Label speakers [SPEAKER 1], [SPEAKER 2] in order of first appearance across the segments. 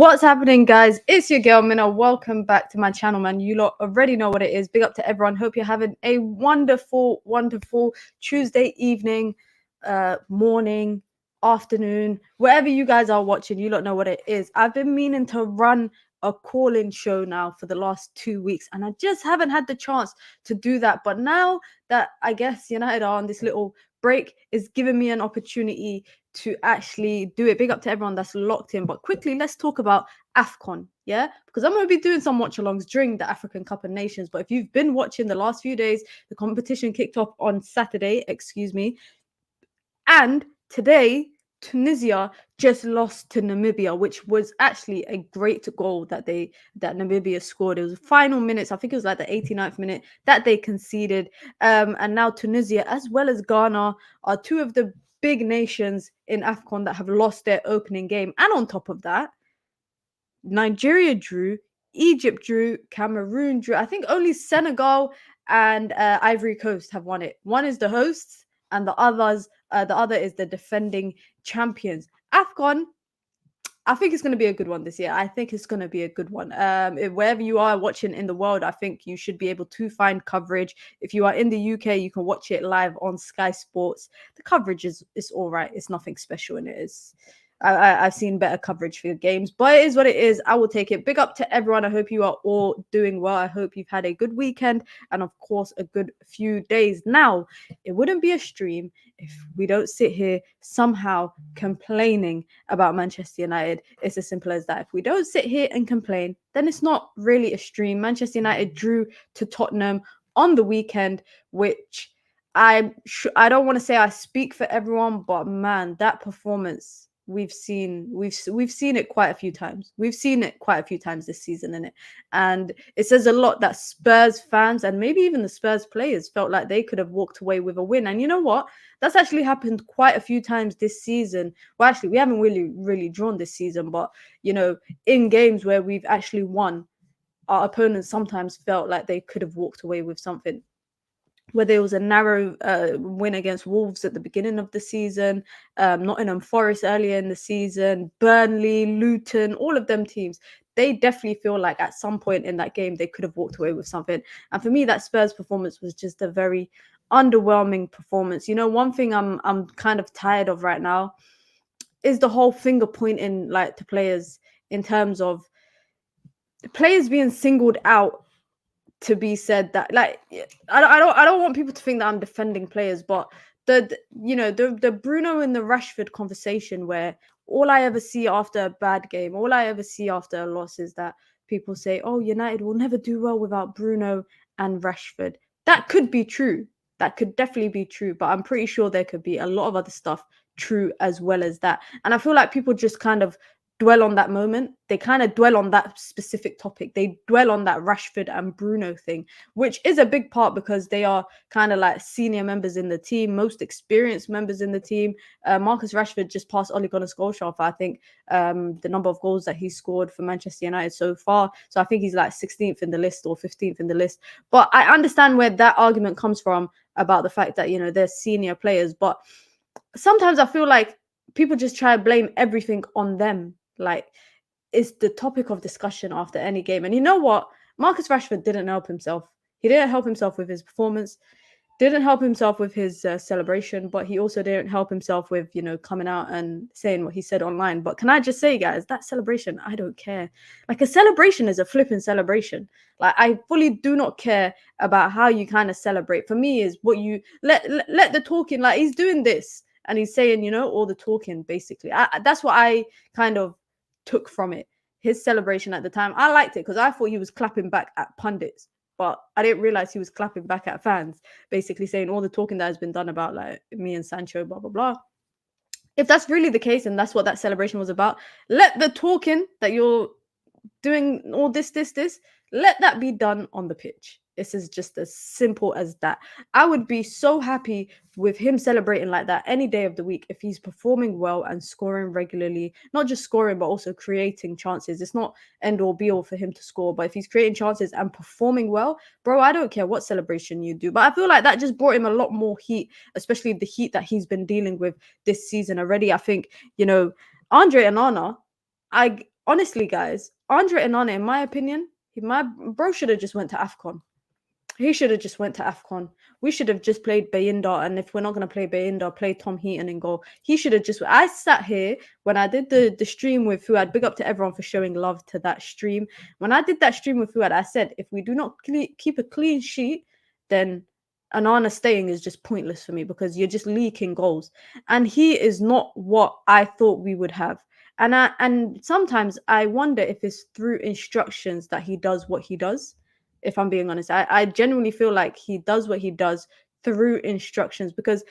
[SPEAKER 1] What's happening, guys? It's your girl Mina. Welcome back to my channel, man. You lot already know what it is. Big up to everyone. Hope you're having a wonderful Tuesday evening, morning, afternoon, wherever you guys are watching. You lot know what it is. I've been meaning to run a call-in show now for the last 2 weeks, and I just haven't had the chance to do that. But now that I guess United are on this little break, is giving me an opportunity to actually do it. Big up to everyone that's locked in. But quickly, let's talk about AFCON, yeah? Because I'm going to be doing some watch-alongs during the African Cup of Nations. But if you've been watching the last few days, the competition kicked off on Saturday, and today, Tunisia just lost to Namibia, which was actually a great goal that Namibia scored. It was the final minutes. I think it was like the 89th minute that they conceded. And now Tunisia, as well as Ghana, are two of the big nations in AFCON that have lost their opening game. And on top of that, Nigeria drew, Egypt drew, Cameroon drew. I think only Senegal and Ivory Coast have won it. One is the hosts, and the other is the defending champions. AFCON, I think it's going to be a good one this year. I think it's going to be a good one. Wherever you are watching in the world, I think you should be able to find coverage. If you are in the UK, you can watch it live on Sky Sports. The coverage is all right. It's nothing special, and it is. I've seen better coverage for the games, but it is what it is. I will take it. Big up to everyone. I hope you are all doing well. I hope you've had a good weekend and, of course, a good few days. Now, it wouldn't be a stream if we don't sit here somehow complaining about Manchester United. It's as simple as that. If we don't sit here and complain, then it's not really a stream. Manchester United drew to Tottenham on the weekend, which I don't want to say I speak for everyone, but man, that performance. We've seen it quite a few times. We've seen it quite a few times this season, innit? And it says a lot that Spurs fans and maybe even the Spurs players felt like they could have walked away with a win. And you know what? That's actually happened quite a few times this season. Well, actually, we haven't really drawn this season, but you know, in games where we've actually won, our opponents sometimes felt like they could have walked away with something. Whether it was a narrow win against Wolves at the beginning of the season, Nottingham Forest earlier in the season, Burnley, Luton, all of them teams, they definitely feel like at some point in that game they could have walked away with something. And for me, that Spurs performance was just a very underwhelming performance. You know, one thing I'm kind of tired of right now is the whole finger pointing like to players in terms of players being singled out to be said that, like, I don't want people to think that I'm defending players, but the Bruno and the Rashford conversation, where all I ever see after a bad game, all I ever see after a loss is that people say, oh, United will never do well without Bruno and Rashford. That could be true. That could definitely be true, but I'm pretty sure there could be a lot of other stuff true as well as that. And I feel like people just kind of dwell on that moment. They kind of dwell on that specific topic. They dwell on that Rashford and Bruno thing, which is a big part because they are kind of like senior members in the team, most experienced members in the team. Marcus Rashford just passed Ole Gunnar Solskjaer for, I think, the number of goals that he scored for Manchester United so far. So I think he's like 16th in the list or 15th in the list. But I understand where that argument comes from about the fact that, you know, they're senior players. But sometimes I feel like people just try to blame everything on them. Like, it's the topic of discussion after any game. And you know what? Marcus Rashford didn't help himself. He didn't help himself with his performance, didn't help himself with his celebration, but he also didn't help himself with, you know, coming out and saying what he said online. But can I just say, guys, that celebration, I don't care. Like, a celebration is a flipping celebration. Like, I fully do not care about how you kind of celebrate. For me, is what you let the talking, like, he's doing this and he's saying, you know, all the talking, basically. That's what I kind of took from it. His celebration at the time, I liked it because I thought he was clapping back at pundits, but I didn't realize he was clapping back at fans, basically saying all the talking that has been done about, like, me and Sancho, blah blah blah. If that's really the case and that's what that celebration was about, let the talking that you're doing, all this, let that be done on the pitch. This is just as simple as that. I would be so happy with him celebrating like that any day of the week if he's performing well and scoring regularly. Not just scoring, but also creating chances. It's not end all be all for him to score, but if he's creating chances and performing well, bro, I don't care what celebration you do. But I feel like that just brought him a lot more heat, especially the heat that he's been dealing with this season already. I think, you know, Andre Onana, honestly, guys, Andre Onana, in my opinion, my bro should have just went to AFCON. He should have just went to AFCON. We should have just played Bayinda, and if we're not going to play Bayinda, play Tom Heaton in goal. He should have just... I sat here when I did the stream with Fuad. Big up to everyone for showing love to that stream. When I did that stream with Fuad, I said, if we do not keep a clean sheet, then Anana staying is just pointless for me, because you're just leaking goals. And he is not what I thought we would have. And sometimes I wonder if it's through instructions that he does what he does. If I'm being honest, I genuinely feel like he does what he does through instructions, because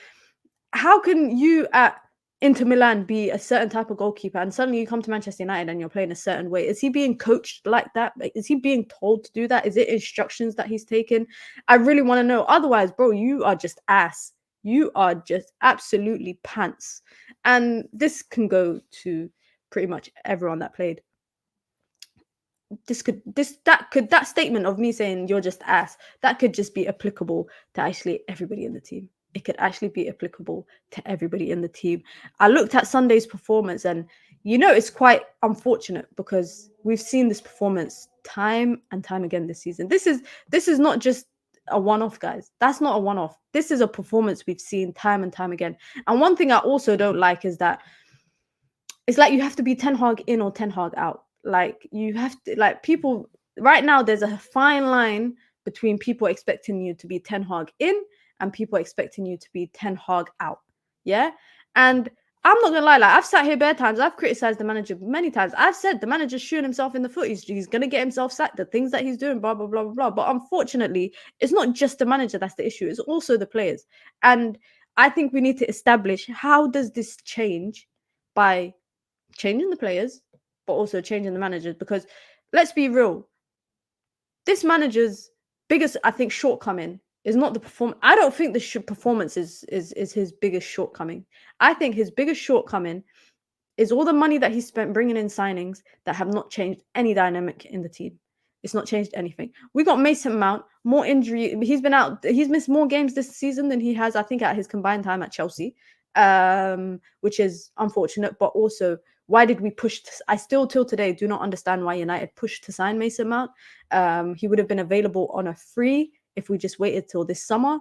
[SPEAKER 1] how can you at Inter Milan be a certain type of goalkeeper and suddenly you come to Manchester United and you're playing a certain way? Is he being coached like that? Is he being told to do that? Is it instructions that he's taken? I really want to know. Otherwise, bro, you are just ass. You are just absolutely pants. And this can go to pretty much everyone that played. That statement of me saying you're just ass, that could just be applicable to actually everybody in the team. It could actually be applicable to everybody in the team. I looked at Sunday's performance, and it's quite unfortunate, because we've seen this performance time and time again this season. This is not just a one-off, guys. That's not a one-off. This is a performance we've seen time and time again. And one thing I also don't like is that it's like you have to be Ten Hag in or Ten Hag out. Like, you have to, like, people right now, there's a fine line between people expecting you to be Ten Hag in and people expecting you to be Ten Hag out. Yeah. And I'm not gonna lie, like, I've sat here bare times, I've criticized the manager many times. I've said the manager's shooting himself in the foot. He's gonna get himself sacked, the things that he's doing, blah, blah, blah, blah, blah. But unfortunately, it's not just the manager that's the issue, it's also the players. And I think we need to establish, how does this change by changing the players, but also changing the managers? Because let's be real, this manager's biggest, I think, shortcoming is not the performance. I don't think the performance is his biggest shortcoming. I think his biggest shortcoming is all the money that he spent bringing in signings that have not changed any dynamic in the team. It's not changed anything. We got Mason Mount, more injury. He's been out. He's missed more games this season than he has, I think, at his combined time at Chelsea, which is unfortunate. But also, why did we push? I still, till today, do not understand why United pushed to sign Mason Mount. He would have been available on a free if we just waited till this summer.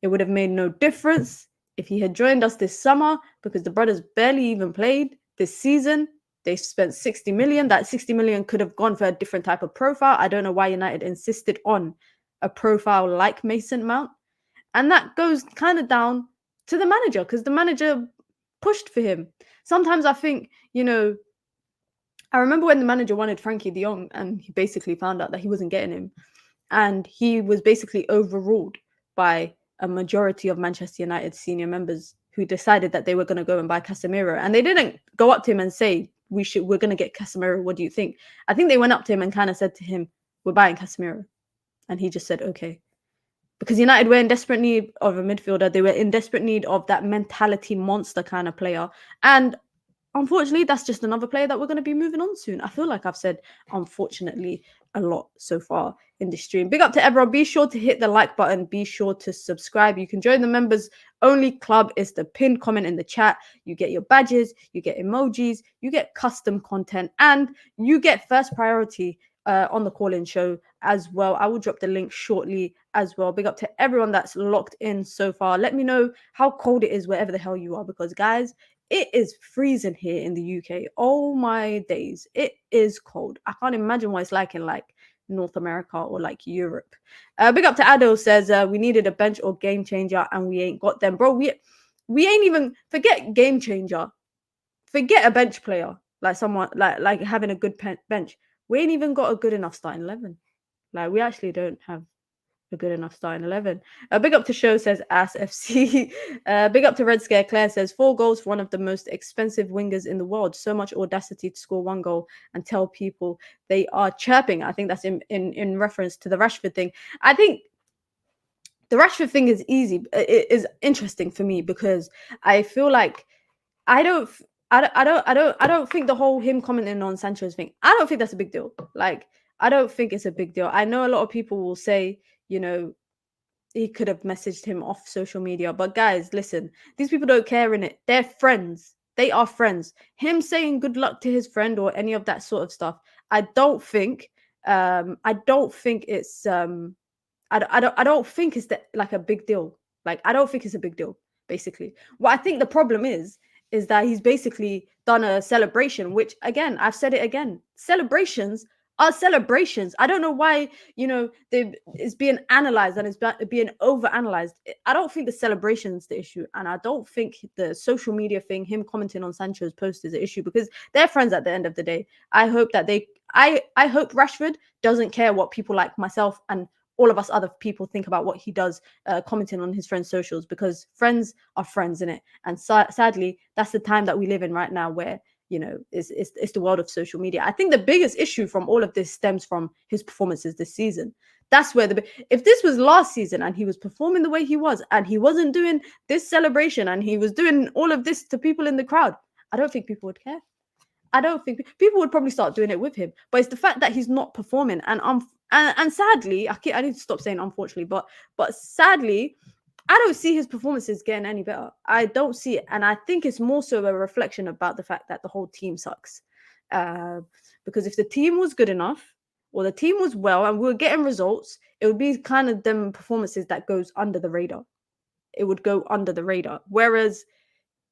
[SPEAKER 1] It would have made no difference if he had joined us this summer, because the brothers barely even played this season. They spent 60 million. That 60 million could have gone for a different type of profile. I don't know why United insisted on a profile like Mason Mount. And that goes kind of down to the manager, because the manager pushed for him. Sometimes I think, I remember when the manager wanted Frankie de Jong and he basically found out that he wasn't getting him. And he was basically overruled by a majority of Manchester United senior members who decided that they were going to go and buy Casemiro. And they didn't go up to him and say, we're going to get Casemiro. What do you think? I think they went up to him and kind of said to him, we're buying Casemiro. And he just said, okay. Because United were in desperate need of a midfielder. They were in desperate need of that mentality monster kind of player. And unfortunately, that's just another player that we're going to be moving on soon. I feel like I've said unfortunately a lot so far in this stream. Big up to everyone. Be sure to hit the like button. Be sure to subscribe. You can join the members only club. It's the pinned comment in the chat. You get your badges, you get emojis, you get custom content, and you get first priority on the call-in show as well. I will drop the link shortly as well. Big up to everyone that's locked in so far. Let me know how cold it is wherever the hell you are, because guys, it is freezing here in the UK. Oh my days. It is cold. I can't imagine what it's like in North America or Europe. Big up to Adil says, we needed a bench or game changer and we ain't got them. Bro, we ain't even, forget game changer. Forget a bench player. Like someone, like having a good bench. We ain't even got a good enough starting 11. We actually don't have a good enough starting 11. Big up to Show says Ass FC. Big up to Red Scare Claire says 4 goals for one of the most expensive wingers in the world. So much audacity to score 1 goal and tell people they are chirping. I think that's in reference to the Rashford thing. I think the Rashford thing is easy. It is interesting for me because I feel like I don't think the whole him commenting on Sancho's thing, I don't think that's a big deal. I don't think it's a big deal. I know a lot of people will say, he could have messaged him off social media. But guys, listen, these people don't care, innit? They're friends. They are friends. Him saying good luck to his friend or any of that sort of stuff, I don't think it's I don't think it's that like a big deal. Like I don't think it's a big deal, basically. What I think the problem is that he's basically done a celebration, which again, I've said it again. Celebrations are celebrations. I don't know why, it's being analyzed and it's being over analyzed. I don't think the celebration's the issue. And I don't think the social media thing, him commenting on Sancho's post, is the issue, because they're friends at the end of the day. I hope Rashford doesn't care what people like myself and all of us other people think about what he does, commenting on his friends' socials, because friends are friends, innit? And sadly, that's the time that we live in right now, where it's the world of social media. I think the biggest issue from all of this stems from his performances this season. That's where if this was last season and he was performing the way he was and he wasn't doing this celebration and he was doing all of this to people in the crowd, I don't think people would care. I don't think people would probably start doing it with him. But it's the fact that he's not performing, and sadly, I need to stop saying unfortunately, but sadly, I don't see his performances getting any better. I don't see it, and I think it's more so a reflection about the fact that the whole team sucks. Because if the team was good enough, or the team was well, and we were getting results, it would be kind of them performances that goes under the radar. It would go under the radar, whereas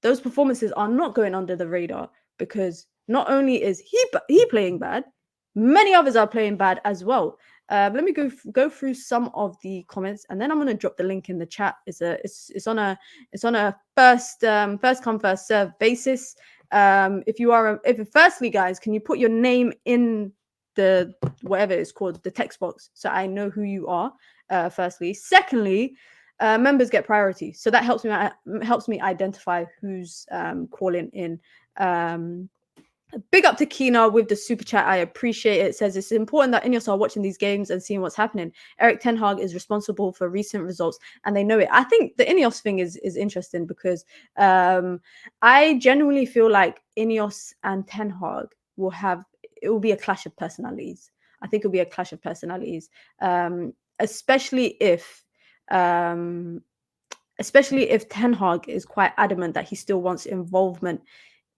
[SPEAKER 1] those performances are not going under the radar, because not only is he playing bad, many others are playing bad as well. Let me go through some of the comments, and then I'm going to drop the link in the chat. It's on a first come first serve basis. Firstly, guys, can you put your name in the whatever it's called, the text box, so I know who you are? Firstly, secondly, members get priority, so that helps me identify who's calling in. Big up to Kina with the super chat. I appreciate it. It says it's important that INEOS are watching these games and seeing what's happening. Eric Ten Hag is responsible for recent results and they know it. I think the INEOS thing is interesting, because I genuinely feel like INEOS and Ten Hag it will be a clash of personalities. I think it'll be a clash of personalities, especially if Ten Hag is quite adamant that he still wants involvement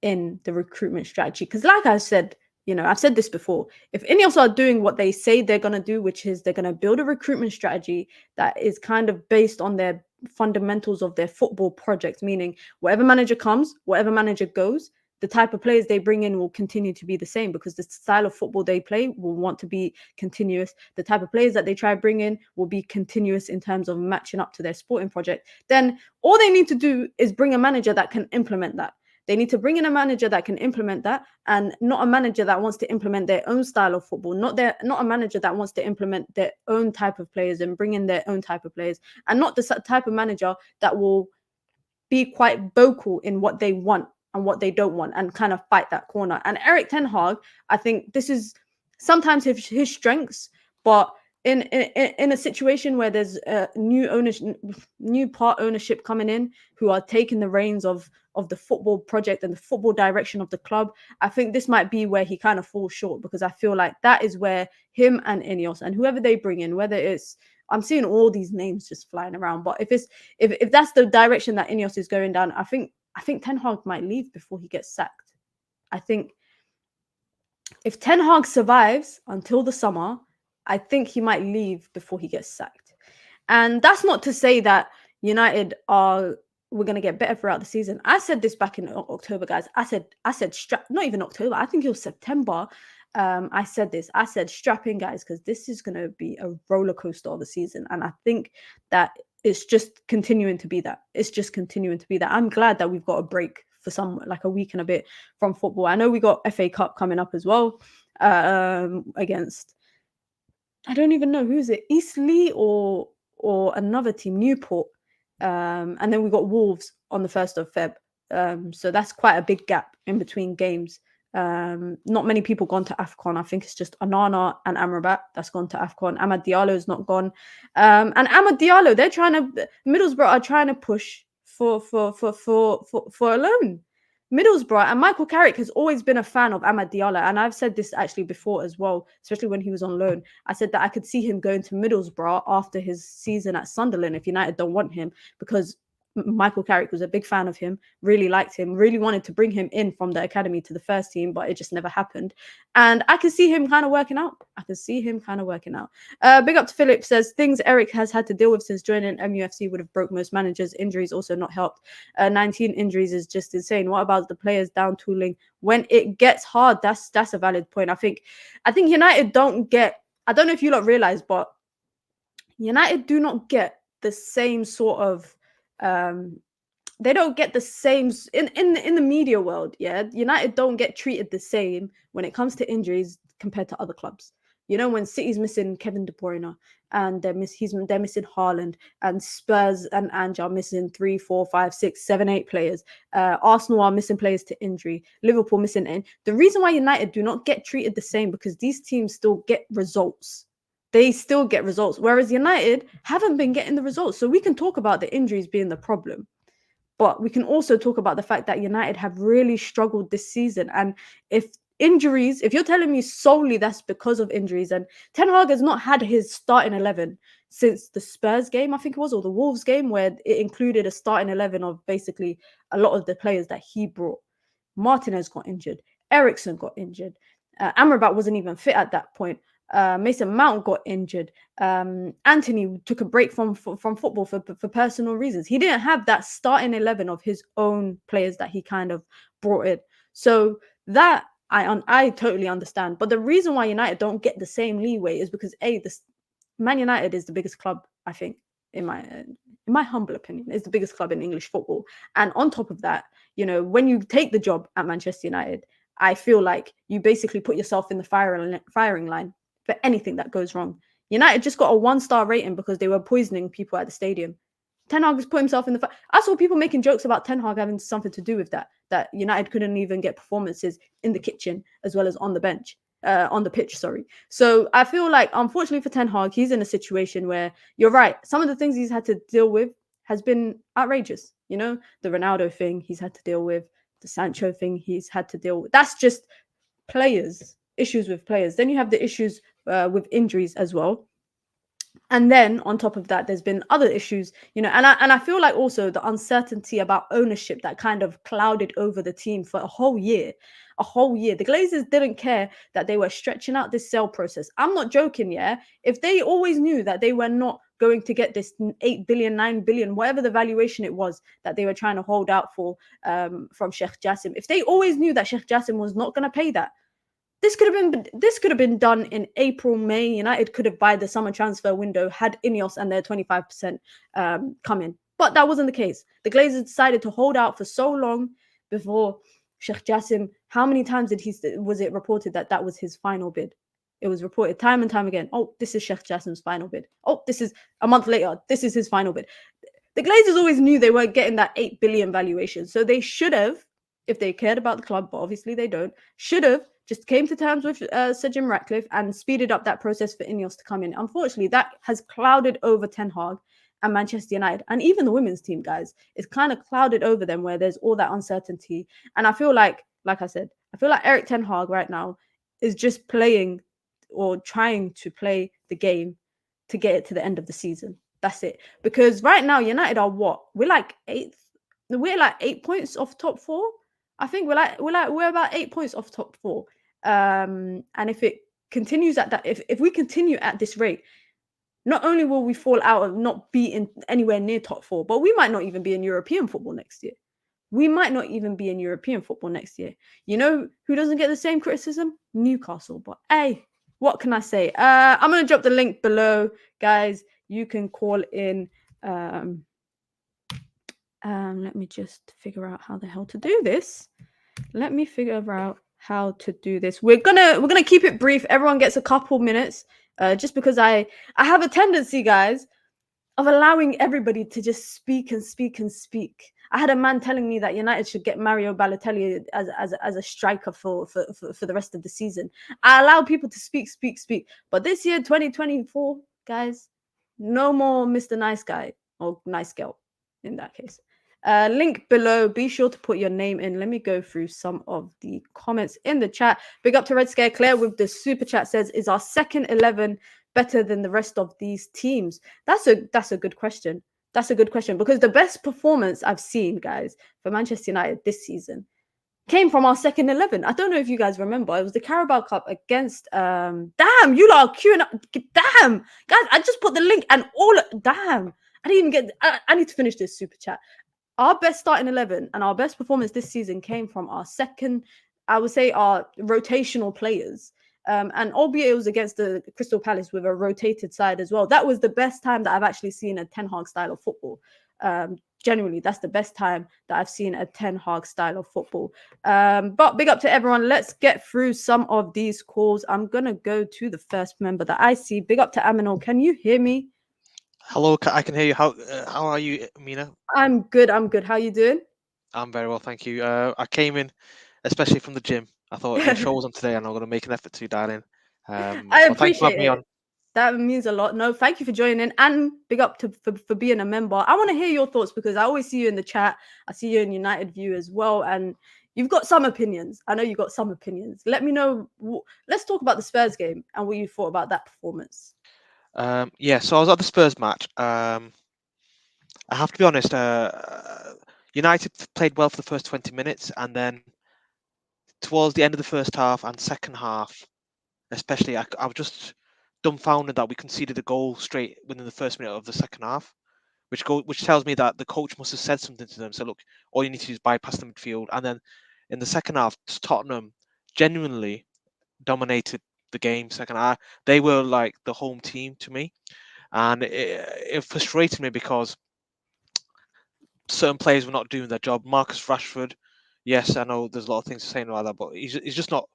[SPEAKER 1] in the recruitment strategy. Because like I said, I've said this before, if INEOS are doing what they say they're going to do, which is they're going to build a recruitment strategy that is kind of based on their fundamentals of their football project, meaning whatever manager comes, whatever manager goes, the type of players they bring in will continue to be the same, because the style of football they play will want to be continuous. The type of players that they try to bring in will be continuous in terms of matching up to their sporting project. Then all they need to do is bring a manager that can implement that. They need to bring in a manager that can implement that, and not a manager that wants to implement their own style of football, not a manager that wants to implement their own type of players and bring in their own type of players, and not the type of manager that will be quite vocal in what they want and what they don't want and kind of fight that corner. And Eric Ten Hag, I think this is sometimes his strengths, but in a situation where there's new part ownership coming in, who are taking the reins of the football project and the football direction of the club, I think this might be where he kind of falls short, because I feel like that is where him and INEOS and whoever they bring in, whether it's, I'm seeing all these names just flying around, but if that's the direction that INEOS is going down, I think Ten Hag might leave before he gets sacked. I think if Ten Hag survives until the summer, I think he might leave before he gets sacked. And that's not to say that United we're going to get better throughout the season. I said this back in October, guys. I said not even October. I think it was September. I said strap in, guys, because this is going to be a roller coaster of a season. And I think that it's just continuing to be that. I'm glad that we've got a break for like a week and a bit from football. I know we got FA Cup coming up as well, against, I don't even know, who is it, Eastleigh or another team, Newport. And then we got Wolves on the 1st of Feb. So that's quite a big gap in between games. Not many people gone to AFCON. I think it's just Onana and Amrabat that's gone to AFCON. Amad Diallo is not gone. And Amad Diallo, Middlesbrough are trying to push for a loan. Middlesbrough and Michael Carrick has always been a fan of Amad Diallo, and I've said this actually before as well, especially when he was on loan. I said that I could see him going to Middlesbrough after his season at Sunderland if United don't want him, because Michael Carrick was a big fan of him, really liked him, really wanted to bring him in from the academy to the first team, but it just never happened. And I can see him kind of working out. Big up to Philip, says things Eric has had to deal with since joining MUFC would have broke most managers. Injuries also not helped. 19 injuries is just insane. What about the players down tooling when it gets hard? That's a valid point. I think United don't get, I don't know if you lot realize, but United do not get the same sort of they don't get the same in the media world. Yeah, United don't get treated the same when it comes to injuries compared to other clubs. You know, when City's missing Kevin De Bruyne and they're missing Haaland, and Spurs and Ange are missing 3, 4, 5, 6, 7, 8 players. Arsenal are missing players to injury. Liverpool missing in. The reason why United do not get treated the same because these teams still get results. They still get results, whereas United haven't been getting the results. So we can talk about the injuries being the problem, but we can also talk about the fact that United have really struggled this season. And if you're telling me solely that's because of injuries, and Ten Hag has not had his starting 11 since the Spurs game, I think it was, or the Wolves game, where it included a starting 11 of basically a lot of the players that he brought. Martinez got injured. Eriksen got injured. Amrabat wasn't even fit at that point. Mason Mount got injured. Anthony took a break from football for personal reasons. He didn't have that starting 11 of his own players that he kind of brought in. So that I totally understand. But the reason why United don't get the same leeway is because Man United is the biggest club, I think, in my humble opinion, is the biggest club in English football. And on top of that, you know, when you take the job at Manchester United, I feel like you basically put yourself in the firing line for anything that goes wrong. United just got a 1-star rating because they were poisoning people at the stadium. Ten Hag has put himself in the fire. I saw people making jokes about Ten Hag having something to do with that United couldn't even get performances in the kitchen as well as on the bench, on the pitch, sorry. So I feel like, unfortunately for Ten Hag, he's in a situation where, you're right, some of the things he's had to deal with has been outrageous. You know, the Ronaldo thing he's had to deal with, the Sancho thing he's had to deal with. That's just issues with players. Then you have the issues with injuries as well. And then on top of that, there's been other issues, you know, and I feel like also the uncertainty about ownership that kind of clouded over the team for a whole year. The Glazers didn't care that they were stretching out this sale process. I'm not joking, yeah. If they always knew that they were not going to get this 8 billion, 9 billion, whatever the valuation it was that they were trying to hold out for from Sheikh Jassim, if they always knew that Sheikh Jassim was not going to pay that, this could have been done in April, May. United could have, by the summer transfer window, had INEOS and their 25% come in. But that wasn't the case. The Glazers decided to hold out for so long before Sheikh Jassim. How many times was it reported that was his final bid? It was reported time and time again. Oh, this is Sheikh Jassim's final bid. Oh, this is a month later. This is his final bid. The Glazers always knew they weren't getting that 8 billion valuation. So they should have, if they cared about the club, but obviously they don't, should have just came to terms with Sir Jim Ratcliffe and speeded up that process for INEOS to come in. Unfortunately, that has clouded over Ten Hag and Manchester United, and even the women's team, guys. It's kind of clouded over them, where there's all that uncertainty. And I feel like I said, I feel like Erik Ten Hag right now is just playing or trying to play the game to get it to the end of the season. That's it. Because right now, United are what? We're like 8th. We're like 8 points off top 4. I think we're about 8 points off top 4. And if it continues at that, if we continue at this rate, not only will we fall out of not be in anywhere near top 4, but we might not even be in European football next year. You know who doesn't get the same criticism? Newcastle. But hey, what can I say? I'm going to drop the link below, guys. You can call in. Let me just figure out how the hell to do this. We're gonna keep it brief. Everyone gets a couple minutes, just because I have a tendency, guys, of allowing everybody to just speak and speak and speak. I had a man telling me that United should get Mario Balotelli as a striker for the rest of the season. I allow people to speak. But this year, 2024, guys, no more Mr. Nice Guy or Nice Girl in that case. Link below. Be sure to put your name in. Let me go through some of the comments in the chat. Big up to Red Scare Claire with the super chat, says, is our second 11 better than the rest of these teams? That's a good question. That's a good question, because the best performance I've seen, guys, for Manchester United this season came from our second 11. I don't know if you guys remember. It was the Carabao Cup against damn, you lot are queuing up. Damn, guys, I just put the link and all damn. I didn't even get I need to finish this super chat. Our best starting 11 and our best performance this season came from our second, I would say, our rotational players. And albeit it was against the Crystal Palace with a rotated side as well, that was the best time that I've actually seen a Ten Hag style of football. Genuinely, that's the best time that I've seen a Ten Hag style of football. But big up to everyone. Let's get through some of these calls. I'm going to go to the first member that I see. Big up to Aminol. Can you hear me?
[SPEAKER 2] Hello, I can hear you. How are you, Mina?
[SPEAKER 1] I'm good. How you doing?
[SPEAKER 2] I'm very well, thank you. I came in, especially from the gym. I thought your show was on today, and I'm going to make an effort to dial in.
[SPEAKER 1] I
[SPEAKER 2] So thank you for
[SPEAKER 1] appreciate
[SPEAKER 2] having me
[SPEAKER 1] it.
[SPEAKER 2] on.
[SPEAKER 1] That means a lot. No, thank you for joining, and big up to for being a member. I want to hear your thoughts, because I always see you in the chat. I see you in United View as well, and you've got some opinions. I know you've got some opinions. Let me know. Let's talk about the Spurs game and what you thought about that performance.
[SPEAKER 2] Yeah, so I was at the Spurs match. I have to be honest. United played well for the first 20 minutes, and then towards the end of the first half and second half, especially, I was just dumbfounded that we conceded a goal straight within the first minute of the second half, which tells me that the coach must have said something to them. So look, all you need to do is bypass the midfield, and then in the second half, Tottenham genuinely dominated the game. Second half, they were like the home team to me, and it frustrated me because certain players were not doing their job. Marcus Rashford, yes, I know there's a lot of things to say about that, but he's just not.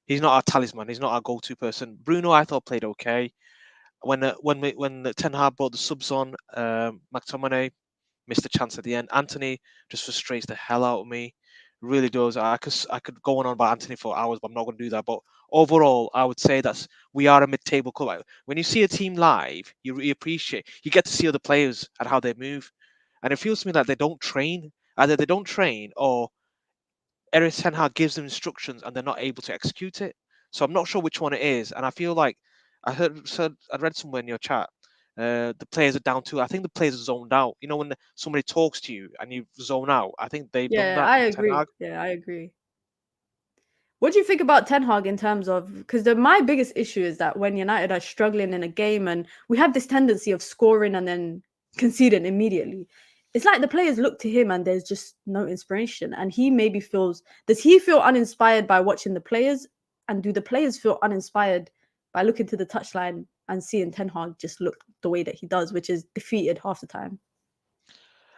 [SPEAKER 2] He's not our talisman. He's not our go-to person. Bruno, I thought played okay. When the Ten Hag brought the subs on, McTominay missed a chance at the end. Anthony just frustrates the hell out of me. Really does. I could go on about Anthony for hours, but I'm not going to do that. But overall, I would say that we are a mid-table club. When you see a team live, you really appreciate. You get to see other players and how they move, and it feels to me like they don't train. Either they don't train, or Eric Ten Hag gives them instructions and they're not able to execute it. So I'm not sure which one it is, and I feel like I read somewhere in your chat. The players are down too. I think the players are zoned out. You know, when somebody talks to you and you zone out, I think they've done
[SPEAKER 1] Yeah,
[SPEAKER 2] that
[SPEAKER 1] I
[SPEAKER 2] with Ten
[SPEAKER 1] agree.
[SPEAKER 2] Hag.
[SPEAKER 1] Yeah, I agree. What do you think about Ten Hag in terms of, because my biggest issue is that when United are struggling in a game and we have this tendency of scoring and then conceding immediately, it's like the players look to him and there's just no inspiration. And he maybe does he feel uninspired by watching the players? And do the players feel uninspired by looking to the touchline and seeing Ten Hag just look the way that he does, which is defeated half the time?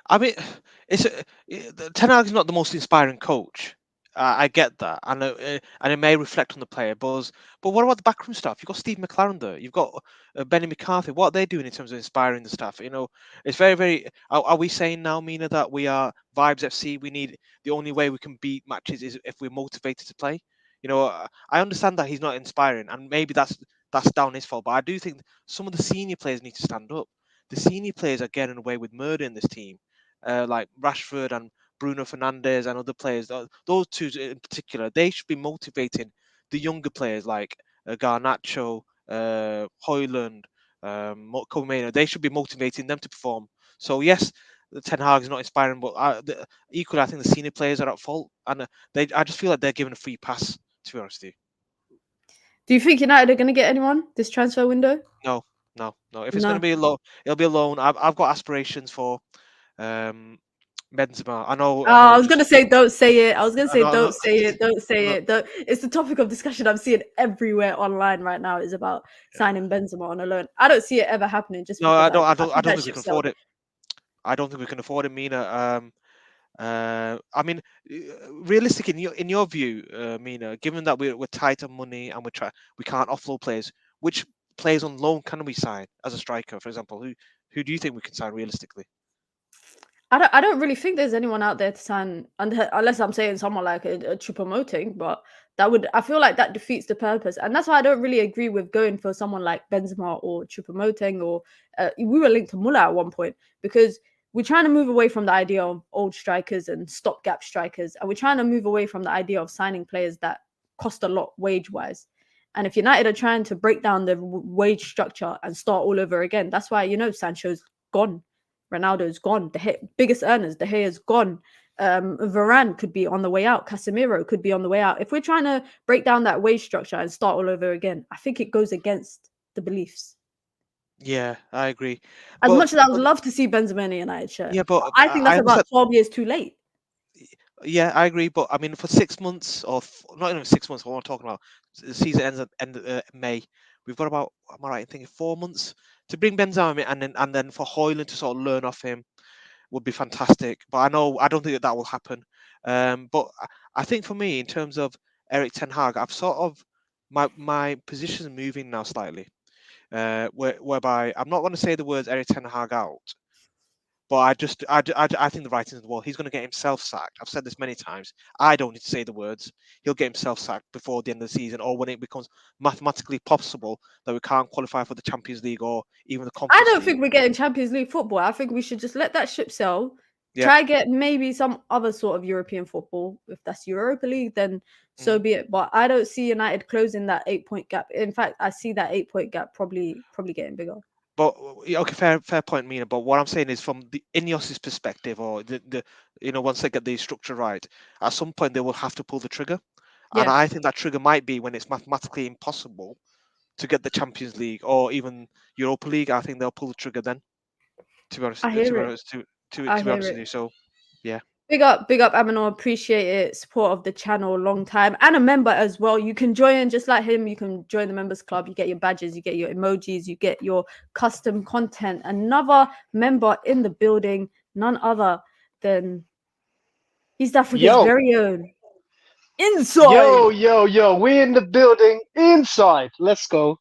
[SPEAKER 2] I mean, Ten Hag is not the most inspiring coach. I get that, and it may reflect on the player buzz. But what about the backroom staff? You've got Steve McLaren there. You've got Benny McCarthy. What are they doing in terms of inspiring the staff? You know, it's very, very. Are we saying now, Mina, that we are Vibes FC? We need the only way we can beat matches is if we're motivated to play. You know, I understand that he's not inspiring, and maybe that's down his fault. But I do think some of the senior players need to stand up. The senior players are getting away with murder in this team, like Rashford and Bruno Fernandes and other players. Those two in particular, they should be motivating the younger players like Garnacho, Hoyland, Kobe Mainoo. They should be motivating them to perform. So yes, the Ten Hag is not inspiring, but equally, I think the senior players are at fault, and I just feel like they're given a free pass. To be honest with you,
[SPEAKER 1] Do you think United are going to get anyone this transfer window?
[SPEAKER 2] no, no, no. If it's going to
[SPEAKER 1] No.
[SPEAKER 2] be a loan, it'll be a loan. I've got aspirations for um, Benzema. I
[SPEAKER 1] I
[SPEAKER 2] know,
[SPEAKER 1] was gonna
[SPEAKER 2] just
[SPEAKER 1] say don't say it. I was gonna
[SPEAKER 2] I
[SPEAKER 1] say
[SPEAKER 2] know,
[SPEAKER 1] don't say it. Don't
[SPEAKER 2] I
[SPEAKER 1] say
[SPEAKER 2] know,
[SPEAKER 1] it. Don't. It's the topic of discussion I'm seeing everywhere online right now. Is about signing Benzema on a loan. I don't see it ever happening, just
[SPEAKER 2] no,
[SPEAKER 1] because
[SPEAKER 2] I don't. I
[SPEAKER 1] I
[SPEAKER 2] don't. I
[SPEAKER 1] think
[SPEAKER 2] don't
[SPEAKER 1] that
[SPEAKER 2] think we
[SPEAKER 1] ship
[SPEAKER 2] can
[SPEAKER 1] sailed.
[SPEAKER 2] afford it. I don't think we can afford it, Mina. I mean, realistic in your view, Mina. Given that we're tight on money and we can't offload players. Which players on loan can we sign as a striker, for example? Who do you think we can sign realistically?
[SPEAKER 1] I don't really think there's anyone out there to sign unless I'm saying someone like a Choupo-Moting, but I feel like that defeats the purpose, and that's why I don't really agree with going for someone like Benzema or Choupo-Moting, or we were linked to Muller at one point, because we're trying to move away from the idea of old strikers and stopgap strikers, and we're trying to move away from the idea of signing players that cost a lot wage wise. And if United are trying to break down the wage structure and start all over again, that's why Sancho's gone. Ronaldo's gone. Biggest earners, De Gea's gone. Varane could be on the way out. Casemiro could be on the way out. If we're trying to break down that wage structure and start all over again, I think it goes against the beliefs.
[SPEAKER 2] Yeah, I agree.
[SPEAKER 1] As much as I would
[SPEAKER 2] But
[SPEAKER 1] love to see Benzema in a United shirt,
[SPEAKER 2] yeah,
[SPEAKER 1] but I think that's
[SPEAKER 2] I
[SPEAKER 1] about
[SPEAKER 2] understand.
[SPEAKER 1] 12 years too late.
[SPEAKER 2] Yeah, I agree. But I mean, for 6 months or not even 6 months, what we're talking about, the season ends at end of May. We've got about, am I right in thinking, 4 months to bring Benzema in, and then for Højlund to sort of learn off him would be fantastic. But I don't think that will happen. But I think for me, in terms of Erik Ten Hag, I've sort of my position is moving now slightly, whereby I'm not going to say the words Erik Ten Hag out. But I think the writing's on the wall. He's going to get himself sacked. I've said this many times. I don't need to say the words. He'll get himself sacked before the end of the season, or when it becomes mathematically possible that we can't qualify for the Champions League or even the
[SPEAKER 1] I
[SPEAKER 2] Conference
[SPEAKER 1] don't
[SPEAKER 2] League.
[SPEAKER 1] think we're getting Champions League football. I think we should just let that ship sail.
[SPEAKER 2] Yeah.
[SPEAKER 1] Try get maybe some other sort of European football. If that's Europa League, then so be it. But I don't see United closing that 8-point gap. In fact, I see that 8-point gap probably getting bigger.
[SPEAKER 2] But okay, fair point, Mina. But what I'm saying is, from the INEOS's perspective, or the once they get the structure right, at some point they will have to pull the trigger, and
[SPEAKER 1] Yeah.
[SPEAKER 2] I think that trigger might be when it's mathematically impossible to get the Champions League or even Europa League. I think they'll pull the trigger then. To be honest,
[SPEAKER 1] I hear it.
[SPEAKER 2] to be
[SPEAKER 1] I hear
[SPEAKER 2] honest with
[SPEAKER 1] it.
[SPEAKER 2] you. So yeah.
[SPEAKER 1] Big up, Aminor. Appreciate it. Support of the channel, long time, and a member as well. You can join just like him. You can join the members club. You get your badges, you get your emojis, you get your custom content. Another member in the building, none other than East Africa's very own Inside.
[SPEAKER 3] Yo, we in the building inside. Let's go.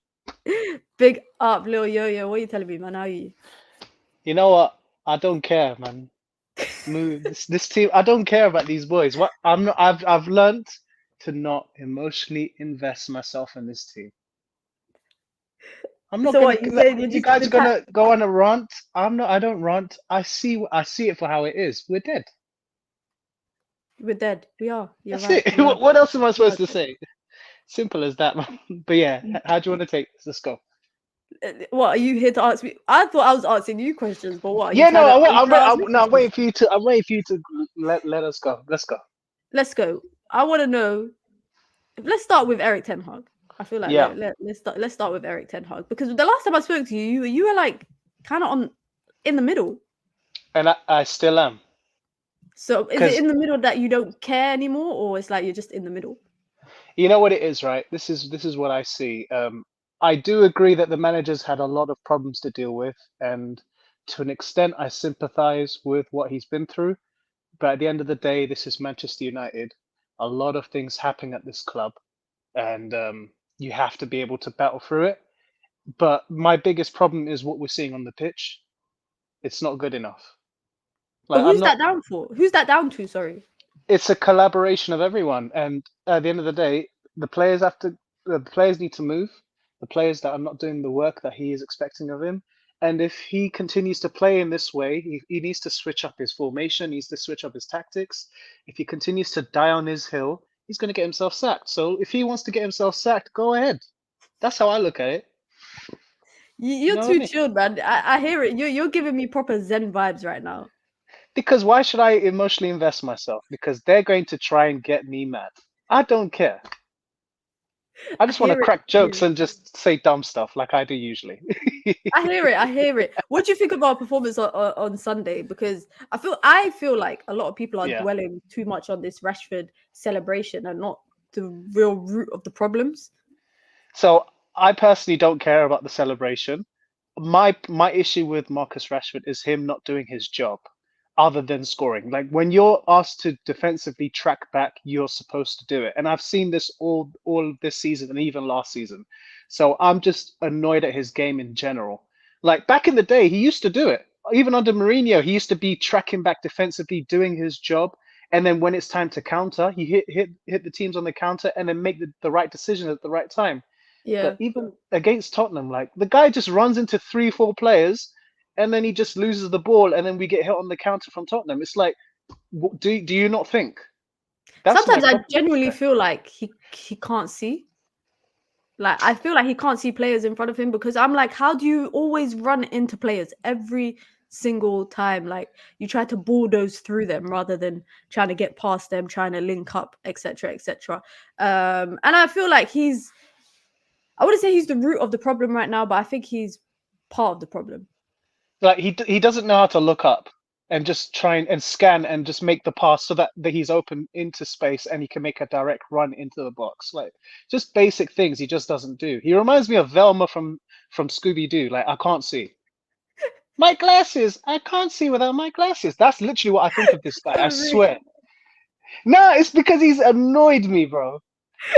[SPEAKER 1] Big up, Lil Yo-Yo. What are you telling me, man? How are you?
[SPEAKER 3] You know what? I don't care, man. Move this team. I don't care about these boys. What I'm not. I've learned to not emotionally invest myself in this team. I'm not
[SPEAKER 1] So
[SPEAKER 3] gonna.
[SPEAKER 1] what you saying? You're
[SPEAKER 3] You
[SPEAKER 1] just
[SPEAKER 3] guys are gonna go on a rant. I'm not. I don't rant. I see it for how it is. We're dead.
[SPEAKER 1] We're dead. We are. You're
[SPEAKER 3] That's
[SPEAKER 1] right.
[SPEAKER 3] it.
[SPEAKER 1] You're right.
[SPEAKER 3] What else am I supposed to say? Simple as that, man. But yeah, how do you want to take this? Let's go.
[SPEAKER 1] What are you here to ask me? I thought I was asking you questions, but what are you
[SPEAKER 3] Yeah,
[SPEAKER 1] trying
[SPEAKER 3] no,
[SPEAKER 1] to?
[SPEAKER 3] I'm waiting for you to. I'm waiting for you to let us go. Let's go.
[SPEAKER 1] Let's go. I want to know. Let's start with Erik Ten Hag. I feel like let's start with Erik Ten Hag, because the last time I spoke to you, you were like kind of in the middle.
[SPEAKER 3] And I still am.
[SPEAKER 1] So is it in the middle that you don't care anymore, or it's like you're just in the middle?
[SPEAKER 3] You know what it is, right? This is what I see. I do agree that the manager's had a lot of problems to deal with, and to an extent, I sympathize with what he's been through. But at the end of the day, this is Manchester United. A lot of things happen at this club, and you have to be able to battle through it. But my biggest problem is what we're seeing on the pitch. It's not good enough.
[SPEAKER 1] But who's that down for? Who's that down to? Sorry.
[SPEAKER 3] It's a collaboration of everyone, and at the end of the day, the players need to move. The players that are not doing the work that he is expecting of him, and if he continues to play in this way, he needs to switch up his formation, needs to switch up his tactics. If he continues to die on his hill, he's going to get himself sacked. So if he wants to get himself sacked, go ahead. That's how I look at it.
[SPEAKER 1] You're too chilled, man. I hear it. You're giving me proper Zen vibes right now.
[SPEAKER 3] Because why should I emotionally invest myself? Because they're going to try and get me mad. I don't care. I just want to crack jokes and just say dumb stuff like I do usually.
[SPEAKER 1] I hear it. What do you think of our performance on Sunday? Because I feel like a lot of people are dwelling too much on this Rashford celebration and not the real root of the problems.
[SPEAKER 3] So I personally don't care about the celebration. My issue with Marcus Rashford is him not doing his job other than scoring. Like when you're asked to defensively track back, you're supposed to do it. And I've seen this all this season and even last season. So I'm just annoyed at his game in general. Like back in the day, he used to do it. Even under Mourinho, he used to be tracking back defensively, doing his job. And then when it's time to counter, he hit the teams on the counter and then make the right decision at the right time.
[SPEAKER 1] Yeah.
[SPEAKER 3] But even against Tottenham, like the guy just runs into 3-4 players and then he just loses the ball and then we get hit on the counter from Tottenham. It's like, do you not think?
[SPEAKER 1] Sometimes I genuinely feel like he can't see. Like I feel like he can't see players in front of him, because I'm like, how do you always run into players every single time. Like you try to bulldoze through them rather than trying to get past them, trying to link up, etc., etc. And I feel like I wouldn't say he's the root of the problem right now, but I think he's part of the problem.
[SPEAKER 3] Like he doesn't know how to look up and just try and scan and just make the pass so that he's open into space and he can make a direct run into the box. Like just basic things he just doesn't do. He reminds me of Velma from Scooby-Doo. Like I can't see. My glasses. I can't see without my glasses. That's literally what I think of this guy. I swear. No, it's because he's annoyed me, bro.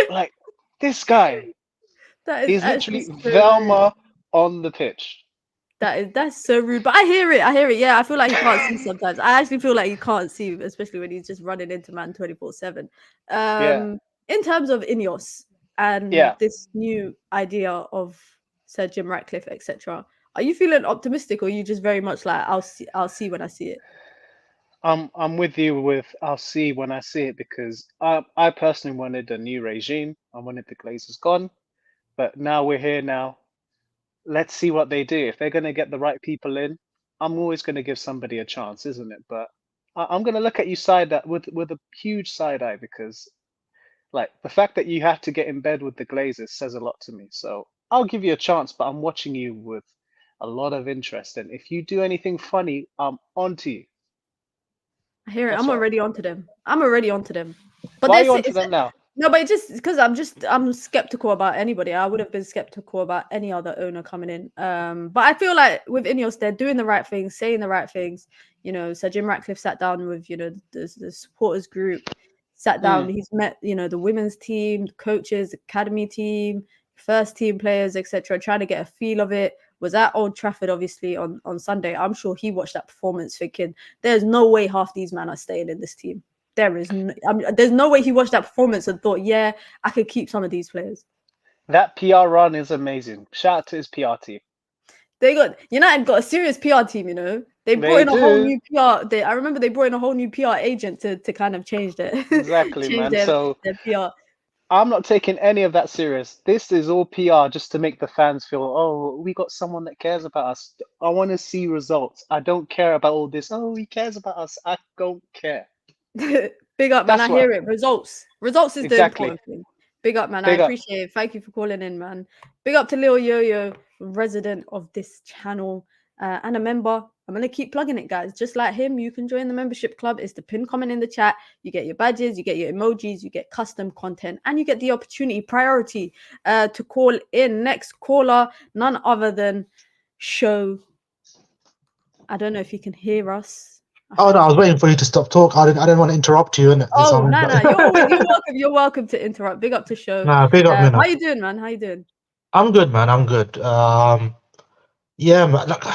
[SPEAKER 3] Like this guy. He's literally
[SPEAKER 1] so
[SPEAKER 3] Velma on the pitch.
[SPEAKER 1] That's so rude. But I hear it. Yeah, I feel like he can't see sometimes. I actually feel like he can't see, especially when he's just running into man 24/7. In terms of INEOS and this new idea of Sir Jim Ratcliffe, etc., are you feeling optimistic, or are you just very much like I'll see when I see it?
[SPEAKER 3] I'm with you with I'll see when I see it, because I personally wanted a new regime. I wanted the Glazers gone, but now we're here now. Let's see what they do. If they're going to get the right people in, I'm always going to give somebody a chance, isn't it? But I'm going to look at you with a huge side eye, because like the fact that you have to get in bed with the Glazers says a lot to me. So I'll give you a chance, but I'm watching you with a lot of interest. And if you do anything funny, I'm onto you.
[SPEAKER 1] I hear it. I'm already onto them. But
[SPEAKER 3] why are you onto them now?
[SPEAKER 1] No, but it's just because I'm skeptical about anybody. I would have been skeptical about any other owner coming in. But I feel like with INEOS, they're doing the right things, saying the right things. You know, Sir Jim Ratcliffe sat down with, you know, the supporters group, sat down. He's met, you know, the women's team, coaches, academy team, first team players, etc., trying to get a feel of it. Was at Old Trafford, obviously, on Sunday. I'm sure he watched that performance thinking, there's no way half these men are staying in this team. There's no way he watched that performance and thought, yeah, I could keep some of these players.
[SPEAKER 3] That PR run is amazing. Shout out to his PR team.
[SPEAKER 1] United got a serious PR team, you know. They brought in a whole new PR. I remember they brought in a whole new PR agent to kind of change
[SPEAKER 3] exactly, man.
[SPEAKER 1] Their PR.
[SPEAKER 3] I'm not taking any of that serious. This is all PR just to make the fans feel, oh, we got someone that cares about us. I want to see results. I don't care about all this. Oh, he cares about us. I don't care.
[SPEAKER 1] Big up, man. I hear it. Results is the important thing. Big up, man. I appreciate it. Thank you for calling in, man. Big up to Lil Yo-Yo, resident of this channel and a member. I'm going to keep plugging it, guys. Just like him, you can join the membership club. It's the pin comment in the chat. You get your badges, you get your emojis, you get custom content, and you get the priority to call in. Next caller, none other than Show. I don't know if you can hear us.
[SPEAKER 4] Oh no, I was waiting for you to stop talking. I didn't want to interrupt you.
[SPEAKER 1] Oh no, you're welcome to interrupt. Big up to Show.
[SPEAKER 4] Nah, big up, man.
[SPEAKER 1] How you doing, man? How you doing?
[SPEAKER 4] I'm good, man. I'm good. Yeah, man. Like,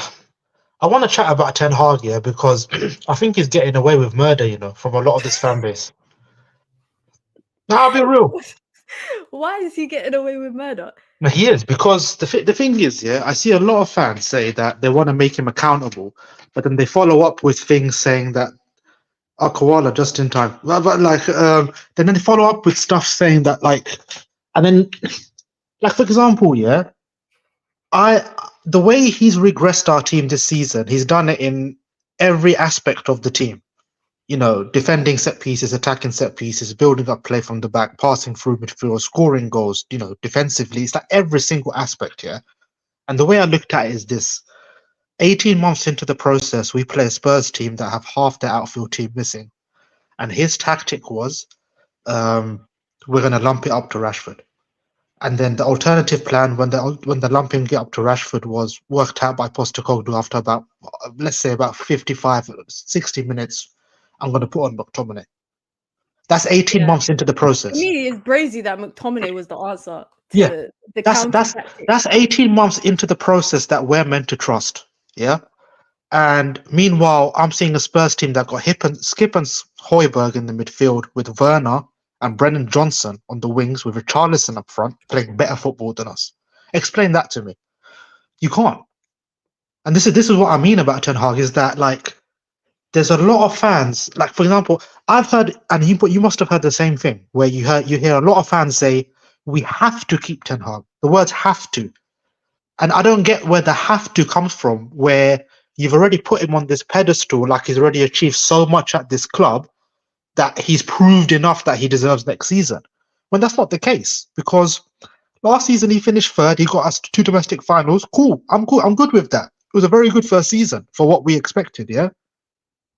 [SPEAKER 4] I want to chat about Ten Hag, yeah, because I think he's getting away with murder, you know, from a lot of this fan base. No, I'll be real.
[SPEAKER 1] Why is he getting away with murder?
[SPEAKER 4] No, he is, because the thing is, yeah, I see a lot of fans say that they want to make him accountable, but then they follow up with things saying that Koala just in time. But like, then they follow up with stuff saying that, like, and then, like, for example, yeah, the way he's regressed our team this season, he's done it in every aspect of the team. You know, defending set pieces, attacking set pieces, building up play from the back, passing through midfield, scoring goals, you know, defensively. It's like every single aspect, yeah. And the way I looked at it is this. 18 months into the process, we play a Spurs team that have half their outfield team missing. And his tactic was, we're going to lump it up to Rashford. And then the alternative plan, when the lumping get up to Rashford was worked out by Postecoglou after about, let's say about 55, 60 minutes, I'm going to put on McTominay. That's 18 months into the process.
[SPEAKER 1] To me, it's brazy that McTominay was the answer.
[SPEAKER 4] That's 18 months into the process that we're meant to trust. Yeah. And meanwhile, I'm seeing a Spurs team that got Skip and Højbjerg in the midfield with Werner and Brennan Johnson on the wings with Richarlison up front playing better football than us. Explain that to me. You can't. And this is what I mean about Ten Hag, is that, like, there's a lot of fans, like, for example, I've heard, and you must have heard the same thing, where you hear a lot of fans say, we have to keep Ten Hag. The words have to. And I don't get where the have to comes from, where you've already put him on this pedestal, like he's already achieved so much at this club that he's proved enough that he deserves next season. When that's not the case, because last season he finished third, he got us to 2 domestic finals. Cool, I'm good with that. It was a very good first season for what we expected, yeah?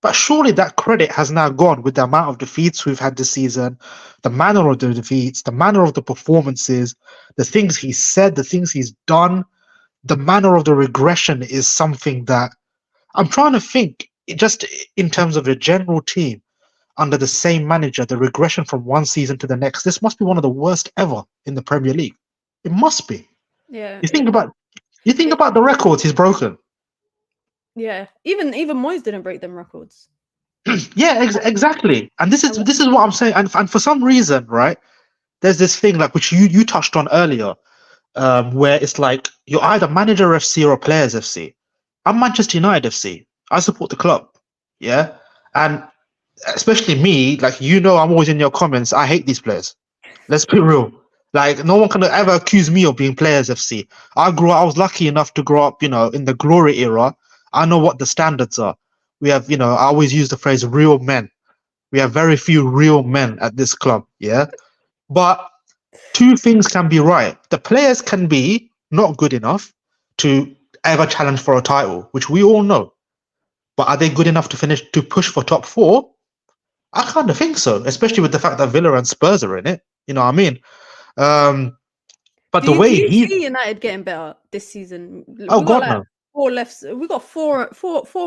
[SPEAKER 4] But surely that credit has now gone with the amount of defeats we've had this season, the manner of the defeats, the manner of the performances, the things he said, the things he's done. The manner of the regression is something that I'm trying to think, just in terms of a general team under the same manager, the regression from one season to the next. This must be one of the worst ever in the Premier League. It must be.
[SPEAKER 1] Yeah.
[SPEAKER 4] You think about the records he's broken.
[SPEAKER 1] Yeah. Even Moyes didn't break them records.
[SPEAKER 4] Yeah, exactly. And this is what I'm saying. And for some reason, right, there's this thing like which you touched on earlier, where it's like you're either manager FC or a players FC. I'm Manchester United FC. I support the club. Yeah. And especially me, like, I'm always in your comments. I hate these players. Let's be real. Like, no one can ever accuse me of being players FC. I was lucky enough to grow up, in the glory era. I know what the standards are. We have, I always use the phrase real men. We have very few real men at this club. Yeah. But two things can be right. The players can be not good enough to ever challenge for a title, which we all know. But are they good enough to push for top 4? I kind of think so, especially with the fact that Villa and Spurs are in it. You know what I mean? But do you
[SPEAKER 1] see United getting better this season?
[SPEAKER 4] Oh God, no.
[SPEAKER 1] 4 left. We got 4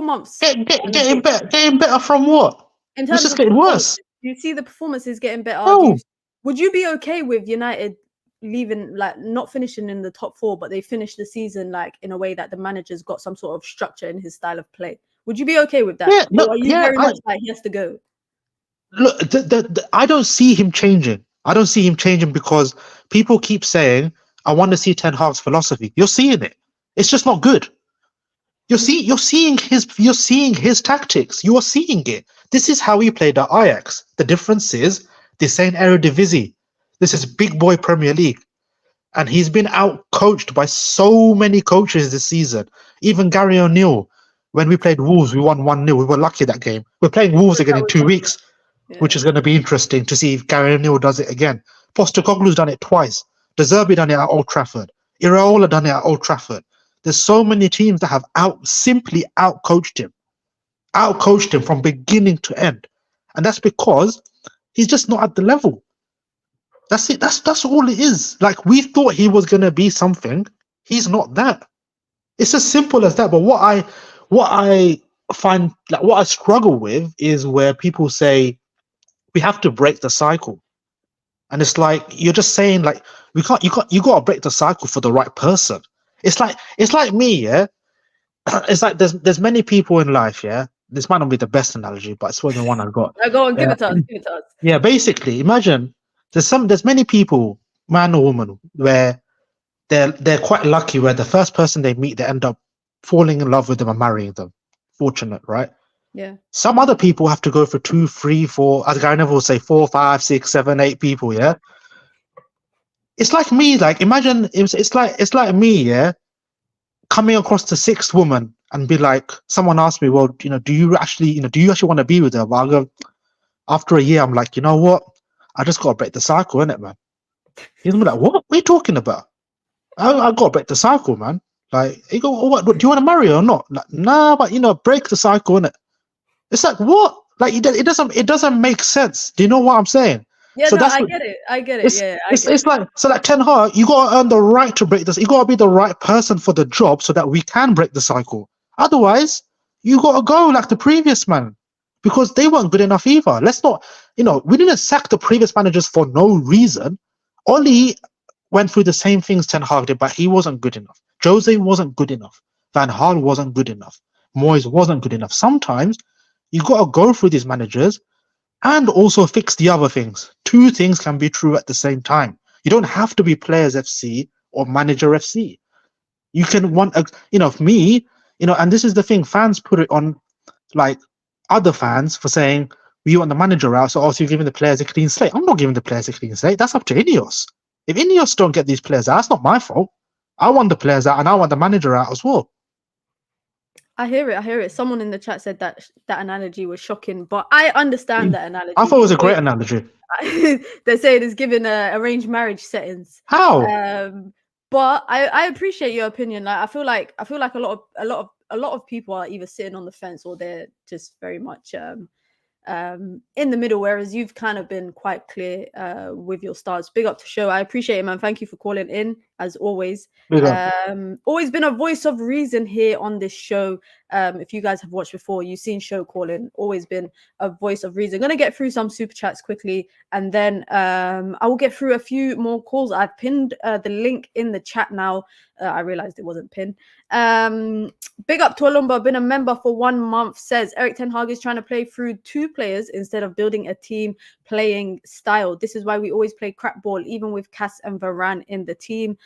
[SPEAKER 1] months.
[SPEAKER 4] Getting better from what?
[SPEAKER 1] In terms
[SPEAKER 4] it's
[SPEAKER 1] of
[SPEAKER 4] getting worse.
[SPEAKER 1] You see the performances getting better.
[SPEAKER 4] No.
[SPEAKER 1] Would you be okay with United leaving, like, not finishing in the top 4, but they finish the season like in a way that the manager's got some sort of structure in his style of play? Would you be okay with that?
[SPEAKER 4] Yeah, no,
[SPEAKER 1] or are you very much like he has to go?
[SPEAKER 4] Look, I don't see him changing. I don't see him changing because people keep saying, I want to see Ten Hag's philosophy. You're seeing it. It's just not good. You're seeing his tactics. You are seeing it. This is how he played at Ajax. The difference is this ain't Eredivisie. This is big boy Premier League. And he's been out-coached by so many coaches this season. Even Gary O'Neill, when we played Wolves, we won 1-0. We were lucky that game. We're playing Wolves again in 2 weeks, which is going to be interesting to see if Gary O'Neill does it again. Postecoglou's done it twice. De Zerbi done it at Old Trafford. Iraola done it at Old Trafford. There's so many teams that have simply out-coached him. Out-coached him from beginning to end. And that's because he's just not at the level. That's it. That's all it is. Like, we thought he was going to be something. He's not that. It's as simple as that. But what I find, like, what I struggle with is where people say we have to break the cycle. And it's like, you're just saying, like, you got to break the cycle for the right person. It's like me, yeah. It's like there's many people in life, yeah. This might not be the best analogy, but it's the one I got.
[SPEAKER 1] Go on, give it to us.
[SPEAKER 4] Yeah, basically, imagine there's many people, man or woman, where they're quite lucky, where the first person they meet, they end up falling in love with them and marrying them. Fortunate, right?
[SPEAKER 1] Yeah.
[SPEAKER 4] Some other people have to go for 2, 3, 4, as Gary Neville will say, 4, 5, 6, 7, 8 people, yeah. It's like me, like, imagine it's like me, yeah, coming across the 6th woman and be like, someone asked me, well, do you actually want to be with her? Well, I'll go, after a year, I'm like, you know what? I just got to break the cycle, innit, man? He's gonna be like, what are you talking about? I got to break the cycle, man. Like, you go, what? Do you want to marry her or not? Like, nah, but break the cycle, innit? It's like, what? Like, it doesn't make sense. Do you know what I'm saying?
[SPEAKER 1] Yeah,
[SPEAKER 4] so
[SPEAKER 1] no, I get it.
[SPEAKER 4] It's like, so like Ten Hag, you got to earn the right to break this. You got to be the right person for the job so that we can break the cycle. Otherwise, you got to go like the previous man, because they weren't good enough either. Let's not, we didn't sack the previous managers for no reason. Oli went through the same things Ten Hag did, but he wasn't good enough. Jose wasn't good enough. Van Gaal wasn't good enough. Moyes wasn't good enough. Sometimes you got to go through these managers and also fix the other things. 2 things can be true at the same time. You don't have to be Players FC or Manager FC. You can want, me, and this is the thing, fans put it on, like, other fans for saying, we want the manager out, so also you're giving the players a clean slate. I'm not giving the players a clean slate. That's up to INEOS. If INEOS don't get these players out, that's not my fault. I want the players out and I want the manager out as well.
[SPEAKER 1] I hear it. I hear it. Someone in the chat said that that analogy was shocking, but I understand that analogy.
[SPEAKER 4] I thought it was a great analogy.
[SPEAKER 1] They say it is given arranged marriage settings.
[SPEAKER 4] How?
[SPEAKER 1] But I appreciate your opinion. Like I feel like a lot of people are either sitting on the fence or they're just very much in the middle, whereas you've kind of been quite clear with your stance. Big up to show. I appreciate it, man. Thank you for calling in as always. Always been a voice of reason here on this show. If you guys have watched before, you've seen show calling. Always been a voice of reason. Gonna get through some super chats quickly, and then I will get through a few more calls. I've pinned the link in the chat now. I realized it wasn't pinned. Big up to Alumba, been a member for 1 month, says Eric Ten Hag is trying to play through 2 players instead of building a team playing style. This is why we always play crap ball, even with Cass and Varane in the team.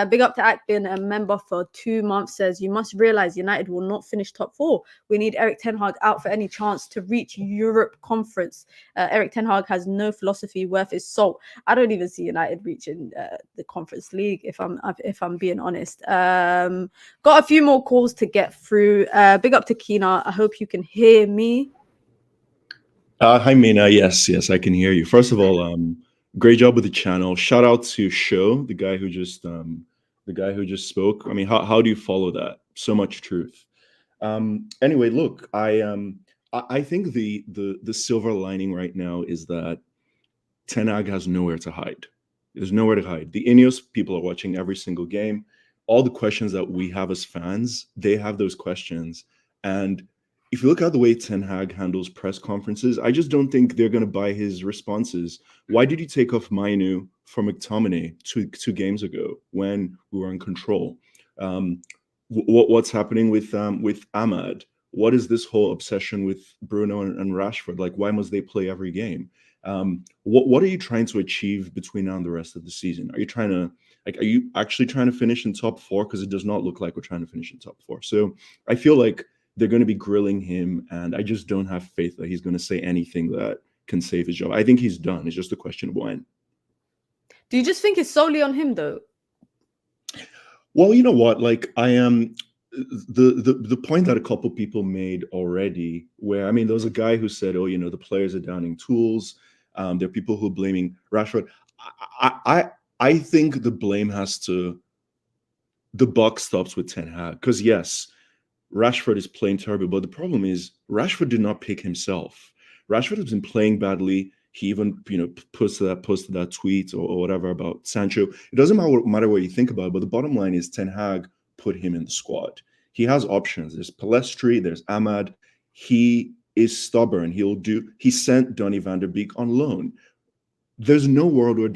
[SPEAKER 1] Big up to Ak, been a member for 2 months, says you must realize United will not finish top 4. We need Eric Ten Hag out for any chance to reach Europe Conference. Eric Ten Hag has no philosophy worth his salt. I don't even see United reaching the Conference League, if I'm being honest. Got a few more calls to get through. Big up to Keena. I hope you can hear me.
[SPEAKER 5] Hi, Mina. Yes, I can hear you. First of all, great job with the channel. Shout out to Show, the guy who just spoke. I mean, how do you follow that? So much truth. Anyway, look, I think the silver lining right now is that Ten Hag has nowhere to hide. There's nowhere to hide. The INEOS people are watching every single game. All the questions that we have as fans, they have those questions. And if you look at the way Ten Hag handles press conferences, I just don't think they're going to buy his responses. Why did you take off Mainu for McTominay two games ago when we were in control? What's happening with Ahmad? What is this whole obsession with Bruno and Rashford? Like, why must they play every game? What are you trying to achieve between now and the rest of the season? Are you actually trying to finish in top 4? Because it does not look like we're trying to finish in top 4. So I feel like they're going to be grilling him, and I just don't have faith that he's going to say anything that can save his job. I think he's done. It's just a question of when.
[SPEAKER 1] Do you just think it's solely on him, though?
[SPEAKER 5] Well, you know what? Like, I am the point that a couple people made already, where, I mean, there was a guy who said, oh, you know, the players are downing tools. There are people who are blaming Rashford. I think the blame the buck stops with Ten Hag. Because yes, Rashford is playing terrible, but the problem is Rashford did not pick himself. Rashford has been playing badly. He even, posted that tweet or whatever about Sancho. It doesn't matter what you think about it, but the bottom line is Ten Hag put him in the squad. He has options. There's Pellistri, there's Ahmad. He is stubborn. He sent Donny van der Beek on loan. There's no world where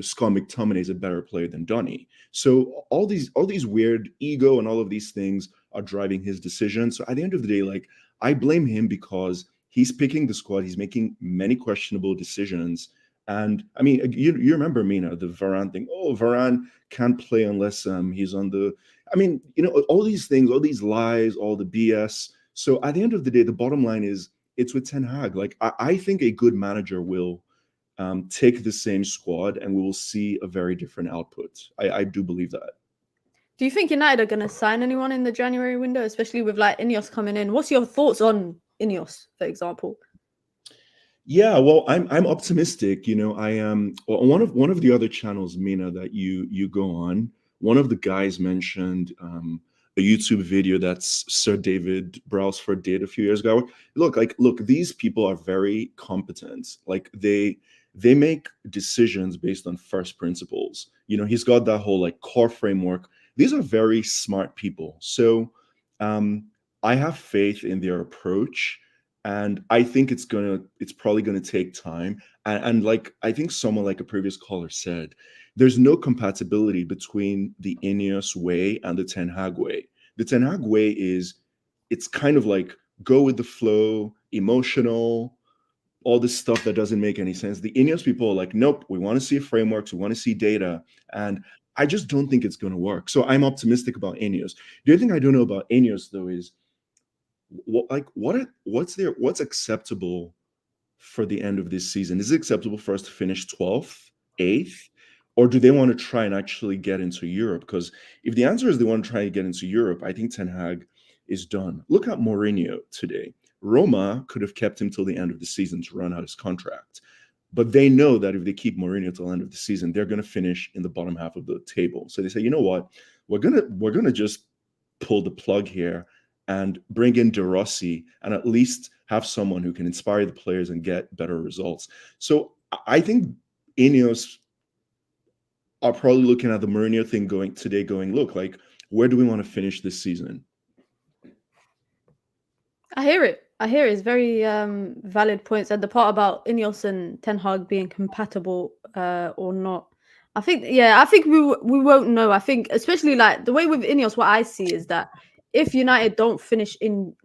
[SPEAKER 5] Scott McTominay is a better player than Donny. So all these weird ego and all of these things are driving his decisions. So at the end of the day, like, I blame him because he's picking the squad. He's making many questionable decisions. And I mean, you remember, Mina, the Varane thing. Oh, Varane can't play unless he's on the. I mean, all these things, all these lies, all the BS. So at the end of the day, the bottom line is it's with Ten Hag. Like, I think a good manager will take the same squad and we will see a very different output. I do believe that.
[SPEAKER 1] Do you think United are going to sign anyone in the January window, especially with like INEOS coming in? What's your thoughts on INEOS, for example?
[SPEAKER 5] Yeah, well, I'm optimistic. I am one of the other channels, Mina, that you go on. One of the guys mentioned a YouTube video that Sir David Brailsford did a few years ago. Look, these people are very competent. Like, they make decisions based on first principles. He's got that whole like core framework. These are very smart people. So I have faith in their approach. And I think it's probably gonna take time. And like, I think someone like a previous caller said, there's no compatibility between the INEOS way and the Ten Hag way. The Ten Hag way it's kind of like go with the flow, emotional, all this stuff that doesn't make any sense. The INEOS people are like, nope, we want to see frameworks, we want to see data. And I just don't think it's going to work. So I'm optimistic about INEOS. The other thing I don't know about INEOS, though, is what's acceptable for the end of this season? Is it acceptable for us to finish 12th, 8th? Or do they want to try and actually get into Europe? Because if the answer is they want to try and get into Europe, I think Ten Hag is done. Look at Mourinho today. Roma could have kept him till the end of the season to run out his contract. But they know that if they keep Mourinho till the end of the season, they're going to finish in the bottom half of the table. So they say, you know what, we're gonna just pull the plug here and bring in De Rossi and at least have someone who can inspire the players and get better results. So I think INEOS are probably looking at the Mourinho thing going, look, like, where do we want to finish this season?
[SPEAKER 1] I hear it. It's very valid points. And the part about INEOS and Ten Hag being compatible or not, I think we won't know. I think especially like the way with INEOS, what I see is that if United don't finish in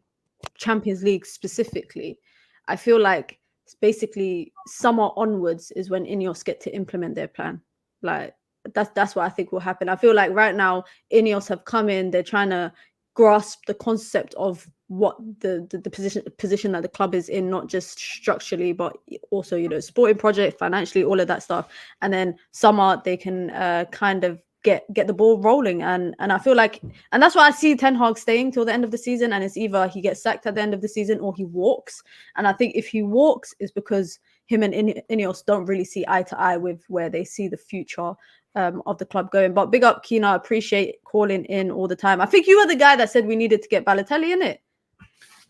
[SPEAKER 1] Champions League specifically, I feel like it's basically summer onwards is when INEOS get to implement their plan. Like that's what I think will happen. I feel like right now INEOS have come in, they're trying to grasp the concept of what the position that the club is in, not just structurally but also, you know, sporting project, financially, all of that stuff. And then summer they can kind of get the ball rolling, and I feel like, and that's why I see Ten Hag staying till the end of the season, and it's either he gets sacked at the end of the season or he walks. And I think if he walks is because him and INEOS don't really see eye to eye with where they see the future of the club going. But big up Keena, appreciate calling in all the time. I think you were the guy that said we needed to get Balotelli in it.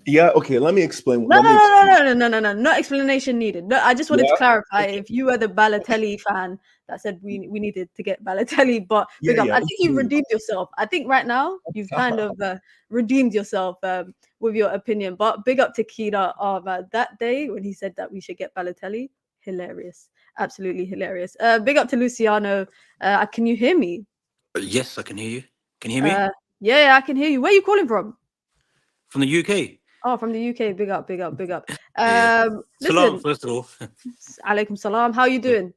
[SPEAKER 5] Yeah, okay, let me explain.
[SPEAKER 1] No explanation needed. No, I just wanted to clarify if you were the Balotelli fan that said we needed to get Balotelli. But big up. I think you've redeemed yourself. I think right now you've kind of redeemed yourself with your opinion. But big up to Keena of that day when he said that we should get Balotelli. Hilarious. Absolutely hilarious. Big up to Luciano. Can you hear me?
[SPEAKER 6] Yes, I can hear you. Can you hear me?
[SPEAKER 1] Yeah, I can hear you. Where are you calling from?
[SPEAKER 6] From the UK.
[SPEAKER 1] Oh, from the UK. Big up.
[SPEAKER 6] Yeah. Salam,
[SPEAKER 1] Listen,
[SPEAKER 6] first of all.
[SPEAKER 1] Alaikum salam. How you doing?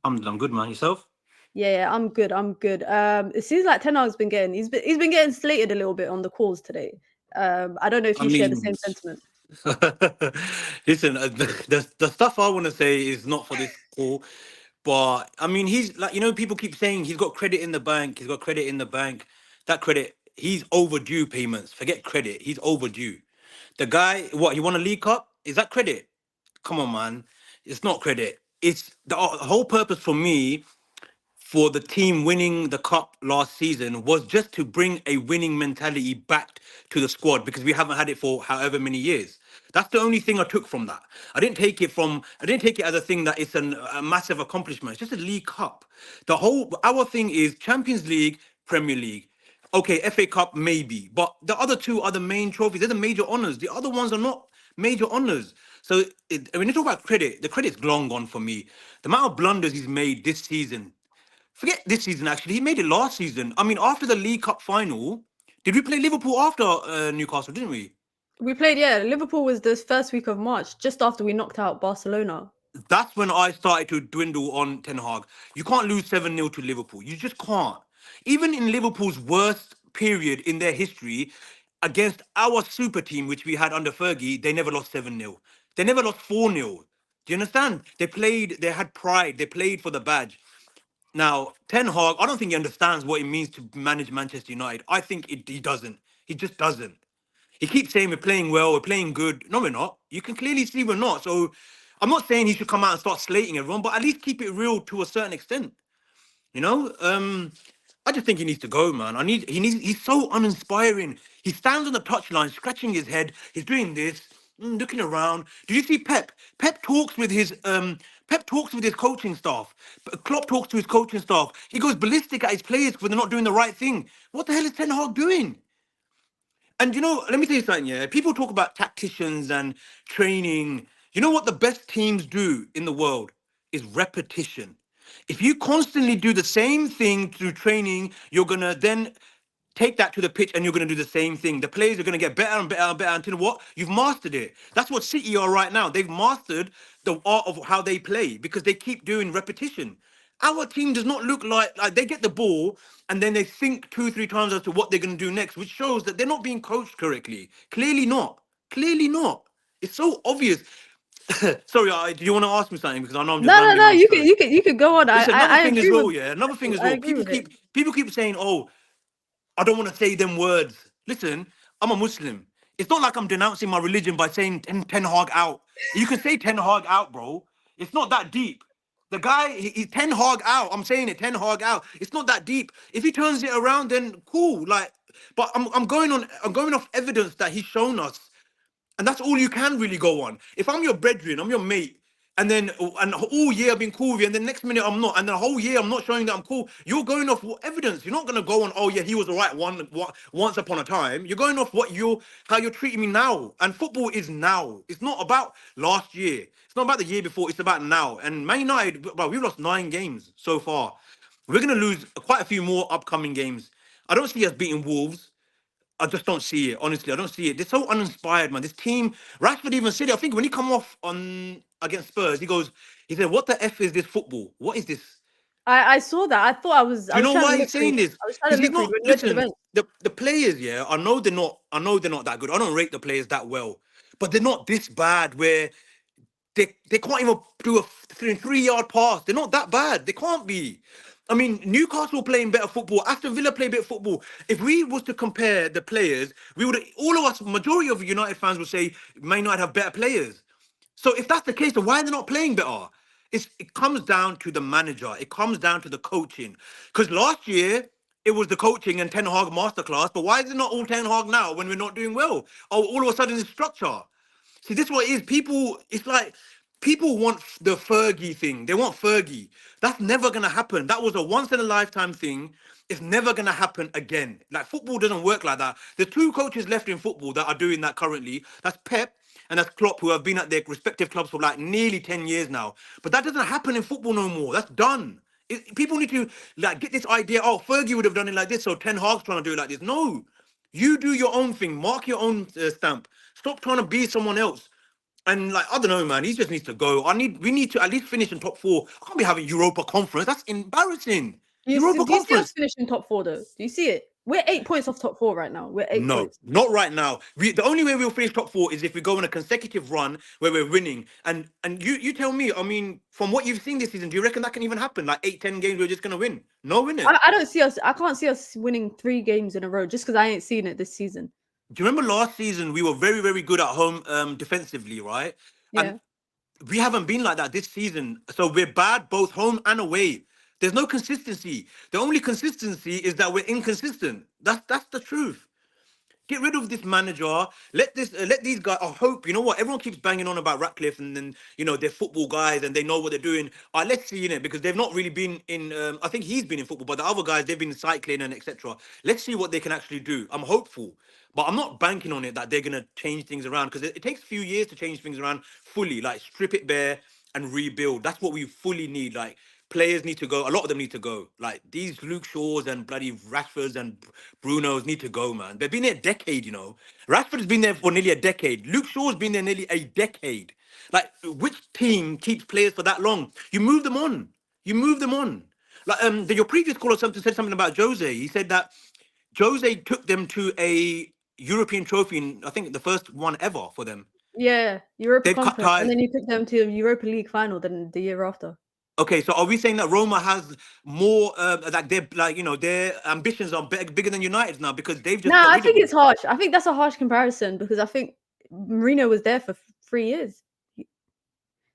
[SPEAKER 6] I'm good, man. Yourself?
[SPEAKER 1] Yeah, I'm good. It seems like Ten Hag's been getting getting slated a little bit on the calls today. I don't know if you share the same sentiment.
[SPEAKER 6] Listen, the stuff I want to say is not for this call, but I mean, he's like, you know, people keep saying he's got credit in the bank. He's got credit in the bank. That credit, he's overdue payments. Forget credit. He's overdue. The guy, what, he won a League Cup? Is that credit? Come on, man. It's not credit. It's the whole purpose for me for the team winning the cup last season was just to bring a winning mentality back to the squad, because we haven't had it for however many years. That's the only thing I took from that. I didn't take it as a thing that it's a massive accomplishment. It's just a League Cup. Our thing is Champions League, Premier League. Okay, FA Cup maybe, but the other two are the main trophies. They're the major honors. The other ones are not major honors. So when you talk about credit, the credit's long gone for me. The amount of blunders he's made this season. Forget this season, actually. He made it last season. I mean, after the League Cup final, did we play Liverpool after Newcastle, didn't we?
[SPEAKER 1] We played, yeah. Liverpool was the first week of March, just after we knocked out Barcelona.
[SPEAKER 6] That's when I started to dwindle on Ten Hag. You can't lose 7-0 to Liverpool. You just can't. Even in Liverpool's worst period in their history, against our super team, which we had under Fergie, they never lost 7-0. They never lost 4-0. Do you understand? They had pride. They played for the badge. Now, Ten Hag, I don't think he understands what it means to manage Manchester United. I think he doesn't. He just doesn't. He keeps saying we're playing well, we're playing good. No, we're not. You can clearly see we're not. So I'm not saying he should come out and start slating everyone, but at least keep it real to a certain extent. You know? I just think he needs to go, man. He's so uninspiring. He stands on the touchline, scratching his head. He's doing this, looking around. Do you see Pep? Pep talks with his coaching staff. Klopp talks to his coaching staff. He goes ballistic at his players when they're not doing the right thing. What the hell is Ten Hag doing? And you know, let me tell you something, yeah. People talk about tacticians and training. You know what the best teams do in the world is repetition. If you constantly do the same thing through training, you're gonna then take that to the pitch and you're going to do the same thing. The players are going to get better and better and better until what? You've mastered it. That's what City are right now. They've mastered the art of how they play because they keep doing repetition. Our team does not look like they get the ball and then they think 2-3 times as to what they're going to do next, which shows that they're not being coached correctly. Clearly not. Clearly not. It's so obvious. Sorry, do you want to ask me something? Because I know I'm just
[SPEAKER 1] No. You could go on.
[SPEAKER 6] Listen, another thing as well.
[SPEAKER 1] People
[SPEAKER 6] People keep saying, "Oh, I don't want to say them words." Listen, I'm a Muslim. It's not like I'm denouncing my religion by saying Ten Hag out. You can say Ten Hag out, bro. It's not that deep. The guy, he's Ten Hag out. I'm saying it, Ten Hag out. It's not that deep. If he turns it around, then cool. Like, but I'm going off evidence that he's shown us. And that's all you can really go on. If I'm your brethren, I'm your mate, and then and all year I've been cool with you, and then next minute I'm not, and the whole year I'm not showing that I'm cool, you're going off what evidence. You're not gonna go on, oh yeah, he was the right one once upon a time. You're going off how you're treating me now. And football is now. It's not about last year. It's not about the year before. It's about now. And Man United, bro, we've lost 9 games so far. We're gonna lose quite a few more upcoming games. I don't see us beating Wolves. I just don't see it. Honestly, I don't see it. They're so uninspired, man. This team, Rashford even said it. I think when he come off on against Spurs, he said, "What the f is this football? What is this?"
[SPEAKER 1] I saw that. I thought I was.
[SPEAKER 6] Do you know
[SPEAKER 1] trying to
[SPEAKER 6] why
[SPEAKER 1] look
[SPEAKER 6] he's
[SPEAKER 1] for you.
[SPEAKER 6] saying this?
[SPEAKER 1] I was trying
[SPEAKER 6] Because
[SPEAKER 1] to
[SPEAKER 6] he's
[SPEAKER 1] look for you
[SPEAKER 6] not.
[SPEAKER 1] when you went to the
[SPEAKER 6] Listen,
[SPEAKER 1] bench.
[SPEAKER 6] the players, yeah. I know they're not. I know they're not that good. I don't rate the players that well, but they're not this bad where they can't even do a 3-yard pass. They're not that bad. They can't be. I mean, Newcastle playing better football. Aston Villa play better football. If we was to compare the players, we would all of us, majority of United fans would say Man United have better players. So if that's the case, then why are they not playing better? It comes down to the manager. It comes down to the coaching. Because last year it was the coaching and Ten Hag masterclass. But why is it not all Ten Hag now when we're not doing well? Oh, all of a sudden it's structure. See, this is what it is. People, it's like people want the Fergie thing. They want Fergie. That's never gonna happen. That was a once in a lifetime thing. It's never gonna happen again. Like football doesn't work like that. There's 2 coaches left in football that are doing that currently. That's Pep and that's Klopp, who have been at their respective clubs for like nearly 10 years now. But that doesn't happen in football no more. That's done. People need to like get this idea. Oh, Fergie would have done it like this, so Ten Hag's trying to do it like this. No, you do your own thing. Mark your own stamp. Stop trying to be someone else. And like I don't know, man, he just needs to go. We need to at least finish in top 4. I can't be having Europa Conference. That's embarrassing.
[SPEAKER 1] Do you see us
[SPEAKER 6] Conference.
[SPEAKER 1] finishing top 4 though? Do you see it? We're 8 points off top 4 right now. We're 8
[SPEAKER 6] No,
[SPEAKER 1] points.
[SPEAKER 6] not right now. The only way we'll finish top 4 is if we go on a consecutive run where we're winning. And you tell me, I mean, from what you've seen this season, do you reckon that can even happen? Like 8-10 games, we're just gonna win? No, innit?
[SPEAKER 1] I don't see us. I can't see us winning 3 games in a row just because I ain't seen it this season.
[SPEAKER 6] Do you remember last season we were very, very good at home defensively, right?
[SPEAKER 1] Yeah.
[SPEAKER 6] And we haven't been like that this season. So we're bad both home and away. There's no consistency. The only consistency is that we're inconsistent. That's the truth. Get rid of this manager. Let these guys. I hope, you know what, everyone keeps banging on about Ratcliffe and then they're football guys and they know what they're doing. Let's see in it because they've not really been in. I think he's been in football, but the other guys they've been cycling and etc. Let's see what they can actually do. I'm hopeful, but I'm not banking on it that they're gonna change things around because it takes a few years to change things around fully. Like strip it bare and rebuild. That's what we fully need. Like. Players need to go. A lot of them need to go. Like these Luke Shaws and bloody Rashfords and Brunos need to go, man. They've been there a decade, Rashford's been there for nearly a decade. Luke Shaw's been there nearly a decade. Like, which team keeps players for that long? You move them on. You move them on. Like, your previous caller said something about Jose. He said that Jose took them to a European trophy, in, I think the first one ever for them.
[SPEAKER 1] Yeah, Europa
[SPEAKER 6] They've cut
[SPEAKER 1] Conference,
[SPEAKER 6] ties.
[SPEAKER 1] and then you took them to a Europa League final than the year after.
[SPEAKER 6] Okay, so are we saying that Roma has more, their ambitions are bigger than United's now because they've just?
[SPEAKER 1] No, I think it's harsh. I think that's a harsh comparison because I think Mourinho was there for 3 years.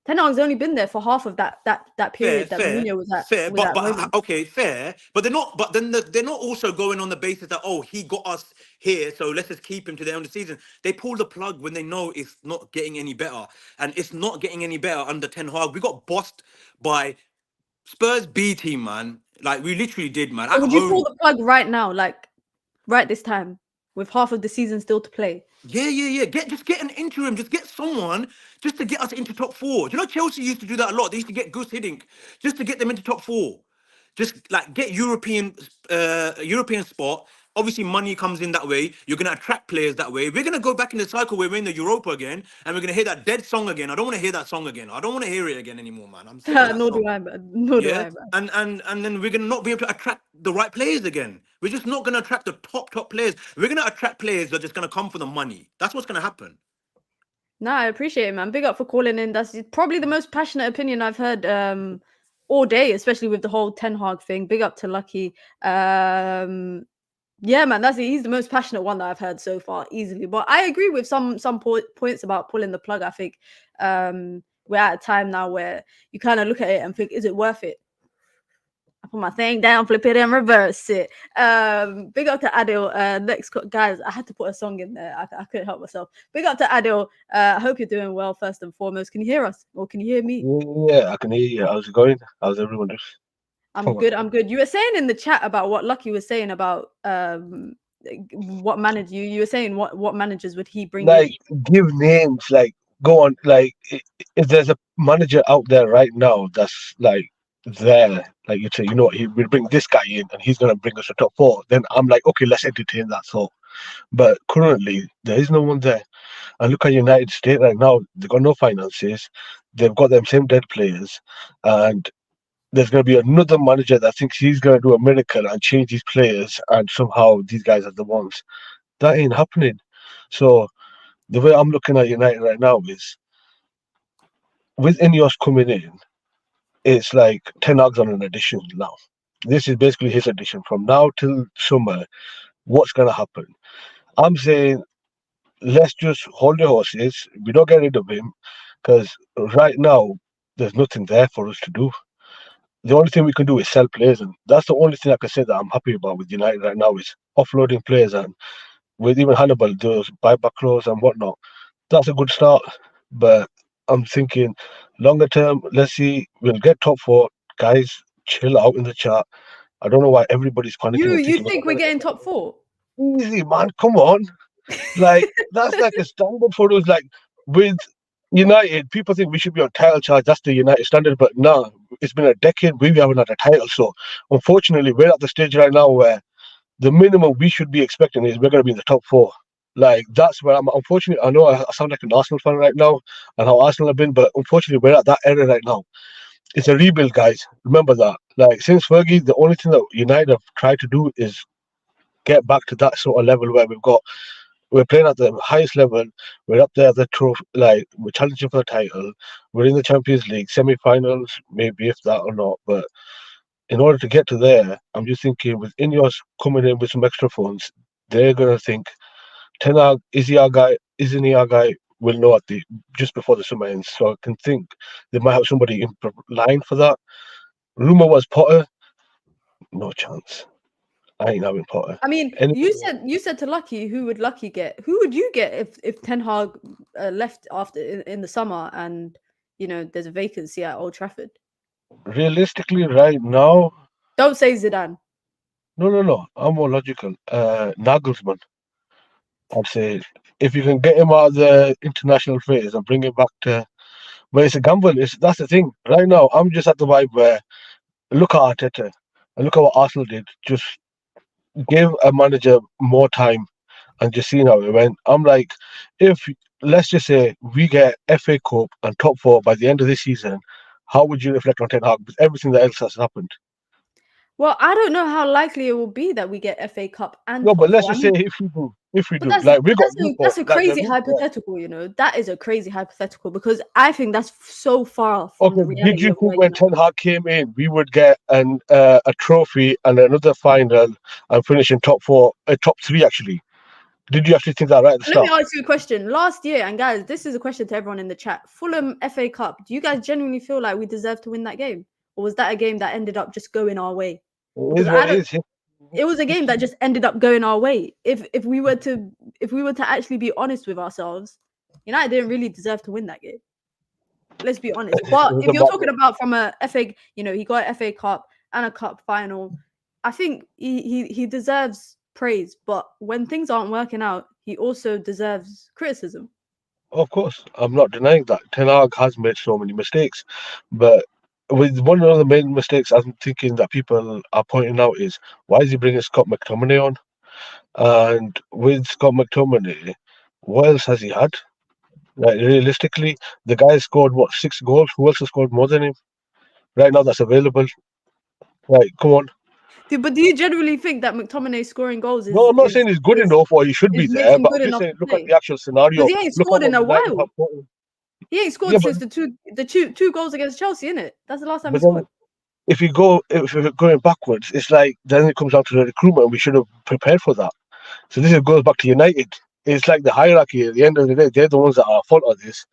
[SPEAKER 1] Ten Hag's only been there for half of that period that Mourinho was at.
[SPEAKER 6] Fair, okay, fair. But they're not. But then they're not also going on the basis that he got us here, so let's just keep him to the end of the season. They pull the plug when they know it's not getting any better, and it's not getting any better under Ten Hag. We got bossed by Spurs B team, man. Like we literally did, man.
[SPEAKER 1] So would you pull the plug right now, like right this time, with half of the season still to play?
[SPEAKER 6] Yeah. Just get an interim. Just get someone just to get us into top 4. Do you know Chelsea used to do that a lot? They used to get Gus Hiddink just to get them into top 4. Just like get European spot. Obviously, money comes in that way. You're gonna attract players that way. We're gonna go back in the cycle where we're in the Europa again, and we're gonna hear that dead song again. I don't want to hear that song again. I don't want to hear it again anymore, man. I'm sick of that
[SPEAKER 1] Nor
[SPEAKER 6] song.
[SPEAKER 1] do I, man. Nor do I, man.
[SPEAKER 6] And then we're gonna not be able to attract the right players again. We're just not gonna attract the top players. We're gonna attract players that are just gonna come for the money. That's what's gonna happen.
[SPEAKER 1] No, I appreciate it, man. Big up for calling in. That's probably the most passionate opinion I've heard all day, especially with the whole Ten Hag thing. Big up to Lucky. Yeah, man, he's the most passionate one that I've heard so far, easily. But I agree with some points about pulling the plug. I think we're at a time now where you kind of look at it and think, is it worth it? I put my thing down, flip it and reverse it. Big up to Adil. Guys, I had to put a song in there. I couldn't help myself. Big up to Adil. I hope you're doing well, first and foremost. Can you hear us? Or can you hear me?
[SPEAKER 7] Yeah, I can hear you. How's it going? How's everyone doing?
[SPEAKER 1] I'm good. You were saying in the chat about what Lucky was saying about what manager you were saying what managers would he bring
[SPEAKER 7] Like,
[SPEAKER 1] in?
[SPEAKER 7] give names. Like, go on. Like, if there's a manager out there right now that's like there, like you say, you know what, he will bring this guy in and he's gonna bring us a top four. Then I'm like, okay, let's entertain that thought. But currently, there is no one there. And look at United State right now. They've got no finances. They've got them same dead players, and there's going to be another manager that thinks he's going to do a miracle and change these players, and somehow these guys are the ones. That ain't happening. So the way I'm looking at United right now is, with INEOS coming in, it's like Ten Hag's on an addition now. This is basically his addition from now till summer. What's going to happen? I'm saying, let's just hold the horses. We don't get rid of him, because right now there's nothing there for us to do. The only thing we can do is sell players, and that's the only thing I can say that I'm happy about with United right now is offloading players, and with even Hannibal, those buyback clause and whatnot. That's a good start, but I'm thinking longer term. Let's see, we'll get top four, guys. Chill out in the chat. I don't know why everybody's panicking.
[SPEAKER 1] You think we're getting top four?
[SPEAKER 7] Easy, man. Come on, like that's like a standard for us. Like with United, people think we should be on title charge. That's the United standard, but no, it's been a decade. We haven't had a title, so unfortunately, we're at the stage right now where the minimum we should be expecting is we're going to be in the top four. Like that's where I'm. Unfortunately, I know I sound like an Arsenal fan right now, and how Arsenal have been, but unfortunately, we're at that era right now. It's a rebuild, guys. Remember that. Like since Fergie, the only thing that United have tried to do is get back to that sort of level where we're playing at the highest level. We're up there at the trophy, like we're challenging for the title. We're in the Champions League semi-finals, maybe if that or not. But in order to get to there, I'm just thinking with INEOS coming in with some extra funds, they're gonna think, Ten Hag, is he our guy? Isn't he our guy? We'll know at the just before the summer ends. So I can think they might have somebody in line for that. Rumor was Potter. No chance. I ain't having Potter.
[SPEAKER 1] I mean, you said to Lucky, who would Lucky get? Who would you get if Ten Hag left after in the summer and there's a vacancy at Old Trafford?
[SPEAKER 7] Realistically, right now,
[SPEAKER 1] don't say Zidane.
[SPEAKER 7] No. I'm more logical. Nagelsmann. I'd say if you can get him out of the international phase and bring him back to, but it's a gamble. That's the thing. Right now, I'm just at the vibe where look at Arteta and look at what Arsenal did. Just give a manager more time and just seeing how it went. I'm like, if let's just say we get FA Cup and top four by the end of this season, how would you reflect on Ten Hag with everything that else has happened?
[SPEAKER 1] Well, I don't know how likely it will be that we get FA Cup and
[SPEAKER 7] no, but let's just say if we do,
[SPEAKER 1] that's,
[SPEAKER 7] like
[SPEAKER 1] that's a crazy hypothetical, That is a crazy hypothetical because I think that's so far from the reality.
[SPEAKER 7] Did you think when Ten Hag came in, we would get a trophy and another final and finish in top four, top three actually? Did you actually think that right at the start?
[SPEAKER 1] Let me ask you a question. Last year, and guys, this is a question to everyone in the chat. Fulham FA Cup. Do you guys genuinely feel like we deserve to win that game, or was that a game that ended up just going our way? It was a game that just ended up going our way. If we were to actually be honest with ourselves, United didn't really deserve to win that game. Let's be honest. But if you're talking about from a FA, he got an FA Cup and a cup final. I think he deserves praise. But when things aren't working out, he also deserves criticism.
[SPEAKER 7] Of course, I'm not denying that. Ten Hag has made so many mistakes, but with one of the main mistakes I'm thinking that people are pointing out is why is he bringing Scott McTominay on? And with Scott McTominay, what else has he had? Like realistically, the guy scored 6 goals. Who else has scored more than him right now that's available? Like, come on.
[SPEAKER 1] But do you generally think that McTominay scoring goals is?
[SPEAKER 7] No, I'm not saying he's good enough or he should be there, but I'm just saying look at the actual scenario.
[SPEAKER 1] He ain't scored in a while. He ain't scored since the two goals against Chelsea, innit? That's the last time he scored.
[SPEAKER 7] if we're going backwards, it's like then it comes down to the recruitment. We should have prepared for that. So this goes back to United. It's like the hierarchy. At the end of the day, they're the ones that are at fault of this.